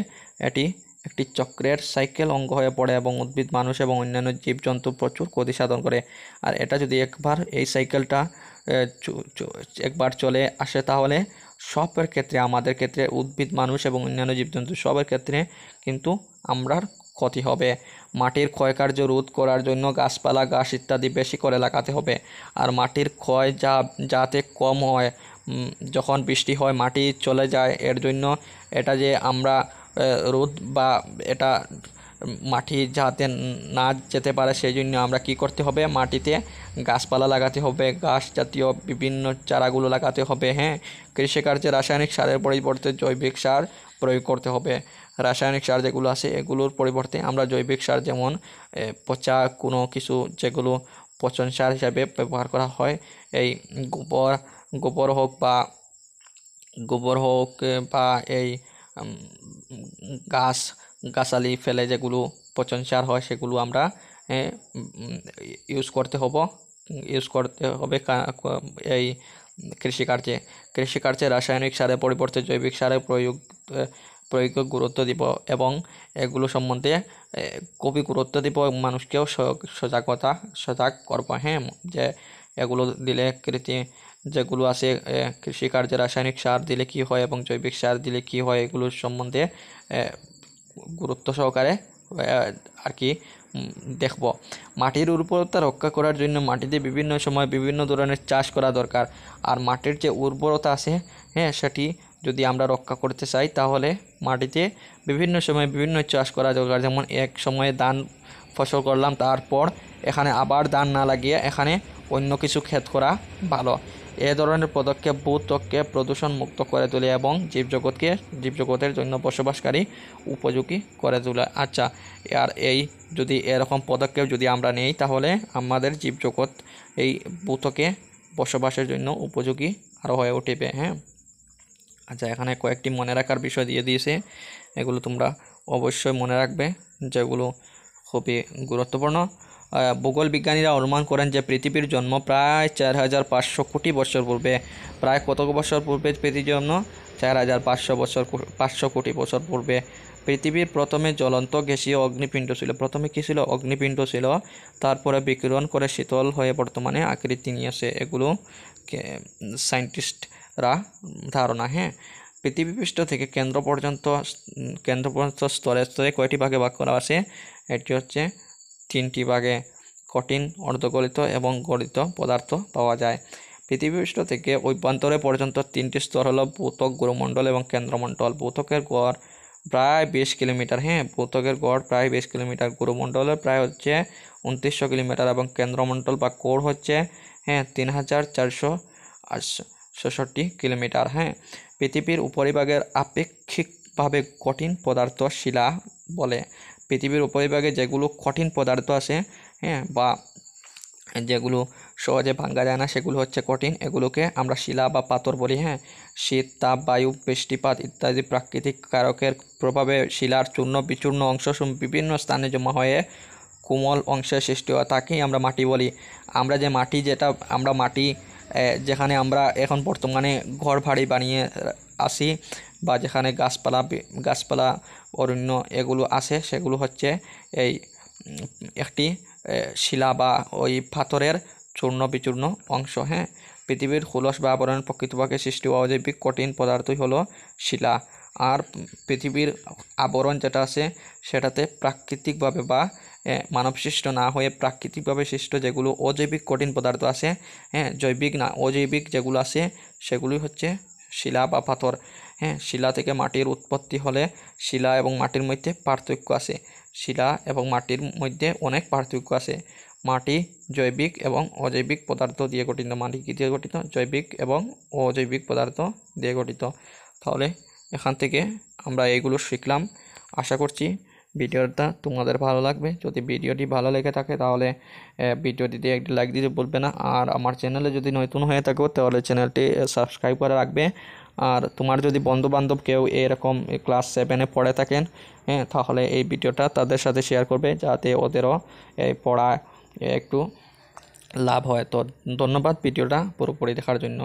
এটি একটি চক্রের সাইকেল অঙ্গ হয়ে পড়ে এবং উদ্ভিদ, মানুষ এবং অন্যান্য জীবজন্তু প্রচুর ক্ষতি সাধন করে। আর এটা যদি একবার এই সাইকেলটা একবার চলে আসে তাহলে সবের ক্ষেত্রে, আমাদের ক্ষেত্রে, উদ্ভিদ, মানুষ এবং অন্যান্য জীবজন্তু সবের ক্ষেত্রে কিন্তু আমরার ক্ষতি হবে। মাটির ক্ষয়কার্য রোধ করার জন্য গাছপালা, ঘাস ইত্যাদি বেশি করে লাগাতে হবে। আর মাটির ক্ষয় যাতে কম হয়, যখন বৃষ্টি হয় মাটি চলে যায়, এর জন্য এটা যে আমরা রোদ বা এটা মাটি যাতে না যেতে পারে সেই জন্য আমরা কি করতে হবে, মাটিতে গাছপালা লাগাতে হবে, ঘাস জাতীয় বিভিন্ন চারাগুলো লাগাতে হবে। কৃষিকার্যে রাসায়নিক সারের পরিবর্তে জৈবিক সার প্রয়োগ করতে হবে। রাসায়নিক সার যেগুলো আছে এগুলোর পরিবর্তে আমরা জৈবিক সার, যেমন পচা কোনো কিছু যেগুলো পচন সার হিসাবে ব্যবহার করা হয়, এই গোবর হোক বা এই গাছালি ফেলে যেগুলো পচন সার হয় সেগুলো আমরা ইউজ করতে হবে এই কৃষিকার্যে রাসায়নিক সারের পরিবর্তে জৈবিক সারের প্রয়োগে গুরুত্ব দিব এবং এগুলো সম্বন্ধে খুবই গুরুত্ব দিব, মানুষকেও সজাগ করব। যে এগুলো দিলে যেগুলো আছে কৃষিকার্যে রাসায়নিক সার দিলে কি হয় এবং জৈবিক সার দিলে কি হয় এগুলোর সম্বন্ধে গুরুত্ব সহকারে আর কি দেখব। মাটির উর্বরতা রক্ষা করার জন্য মাটিতে বিভিন্ন সময় বিভিন্ন ধরনের চাষ করা দরকার। আর মাটির যে উর্বরতা আছে সেটি যদি আমরা রক্ষা করতে চাই তাহলে মাটিতে বিভিন্ন সময় বিভিন্ন চাষ করা দরকার। যেমন এক সময়ে ধান ফসল করলাম, তারপর এখানে আবার ধান না লাগিয়ে এখানে অন্য কিছু ক্ষেত করা ভালো। এ ধরনের পদক্ষেপ ভূত্বককে প্রদূষণ মুক্ত করে তোলে এবং জীবজগতের জন্য বসবাসকারী উপযোগী করে তোলে। আচ্ছা, আর এরকম পদক্ষেপ যদি আমরা নেই তাহলে আমাদের জীবজগৎ এই ভূত্বকে বসবাসের জন্য উপযোগী আরও হয়ে উঠবে। আচ্ছা, এখানে কয়েকটি মনে রাখার বিষয় দিয়ে দিয়েছে, এগুলো তোমরা অবশ্যই মনে রাখবে, যেগুলো খুবই গুরুত্বপূর্ণ। ভূগোল বিজ্ঞানীরা অনুমান করেন যে পৃথিবীর জন্ম প্রায় 4500 কোটি বছর পূর্বে। প্রায় কত বছর পূর্বে পৃথিবীর জন্ম? 4500 কোটি বছর পূর্বে। পৃথিবীর প্রথমে জ্বলন্ত গ্যাসীয় অগ্নিপিণ্ড ছিল। প্রথমে কী ছিল? অগ্নিপিণ্ড ছিল, তারপরে বিকিরণ করে শীতল হয়ে বর্তমানে আকৃতি নিয়েছে। এগুলো সায়েন্টিস্টরা ধারণা। হ্যাঁ, পৃথিবী পৃষ্ঠ থেকে কেন্দ্র পর্যন্ত স্তরে স্তরে কয়টি ভাগে ভাগ করা আছে? এটি হচ্ছে 3টি ভাগে। কঠিন, অর্ধগলিত এবং গলিত পদার্থ পাওয়া যায়। পৃথিবী পৃষ্ঠ থেকে অভ্যন্তরে পর্যন্ত 3টি স্তর হলো ভূত্বক, গুরুমণ্ডল এবং কেন্দ্রমণ্ডল। ভূত্বকের গড় প্রায় 20 কিলোমিটার। হ্যাঁ, ভূত্বকের গড় প্রায় 20 কিলোমিটার, গুরুমণ্ডলের প্রায় হচ্ছে 2900 কিলোমিটার এবং কেন্দ্রমণ্ডল বা কোর হচ্ছে 3466 কিলোমিটার। হ্যাঁ, পৃথিবীর উপরিভাগের আপেক্ষিকভাবে কঠিন পদার্থ শিলা বলে। পৃথিবীর উপরিভাগে যেগুলো কঠিন পদার্থ আছে, হ্যাঁ, বা যেগুলো সহজে ভাঙা যায় না, সেগুলো হচ্ছে কঠিন। এগুলোকে আমরা শিলা বা পাথর বলি। হ্যাঁ, শীত, তাপ, বায়ু, বৃষ্টিপাত ইত্যাদি প্রাকৃতিক কারকের প্রভাবে শিলার চূর্ণ বিচূর্ণ অংশ বিভিন্ন স্থানে জমা হয়ে কোমল অংশের সৃষ্টি হয়, তাকেই আমরা মাটি বলি। আমরা যে মাটি, যেখানে আমরা এখন বর্তমানে ঘর বাড়ি বানিয়ে আসি, বা যেখানে গাছপালা অরণ্য এগুলো আছে, সেগুলো হচ্ছে এই একটি শিলা বা ওই পাথরের চূর্ণ বিচূর্ণ অংশ। হ্যাঁ, পৃথিবীর খোলস বা আবরণের প্রকৃতভাবে সৃষ্টি হওয়া অজৈবিক কঠিন পদার্থই হলো শিলা। আর পৃথিবীর আবরণ যেটা আছে সেটাতে প্রাকৃতিকভাবে বা মানবসৃষ্ট না হয়ে প্রাকৃতিকভাবে সৃষ্ট যেগুলো অজৈবিক কঠিন পদার্থ আছে, হ্যাঁ, জৈবিক না, অজৈবিক যেগুলো আছে সেগুলোই হচ্ছে শিলা বা পাথর। হ্যাঁ, শিলা থেকে মাটির উৎপত্তি হলে শিলা এবং মাটির মধ্যে পার্থক্য আছে। শিলা এবং মাটির মধ্যে অনেক পার্থক্য আছে। মাটি জৈবিক এবং অজৈবিক পদার্থ দিয়ে গঠিত। মাটি কী দিয়ে গঠিত? জৈবিক এবং অজৈবিক পদার্থ দিয়ে গঠিত। তাহলে এখান থেকে আমরা এইগুলো শিখলাম। আশা করছি ভিডিওটা তোমাদের ভালো লাগবে। যদি ভিডিওটি ভালো লেগে থাকে তাহলে ভিডিওটিতে একটি লাইক দিতে ভুলবে না। আর আমার চ্যানেলে যদি নতুন হয়ে থাকো তাহলে চ্যানেলটি সাবস্ক্রাইব করে রাখবে। আর তোমার যদি বন্ধুবান্ধব কেউ এরকম ক্লাস 7-এ পড়ে থাকেন, হ্যাঁ, তাহলে এই ভিডিওটা তাদের সাথে শেয়ার করবে, যাতে ওদেরও এই পড়া একটু লাভ হয়। তো ধন্যবাদ ভিডিওটা পুরোপুরি দেখার জন্য।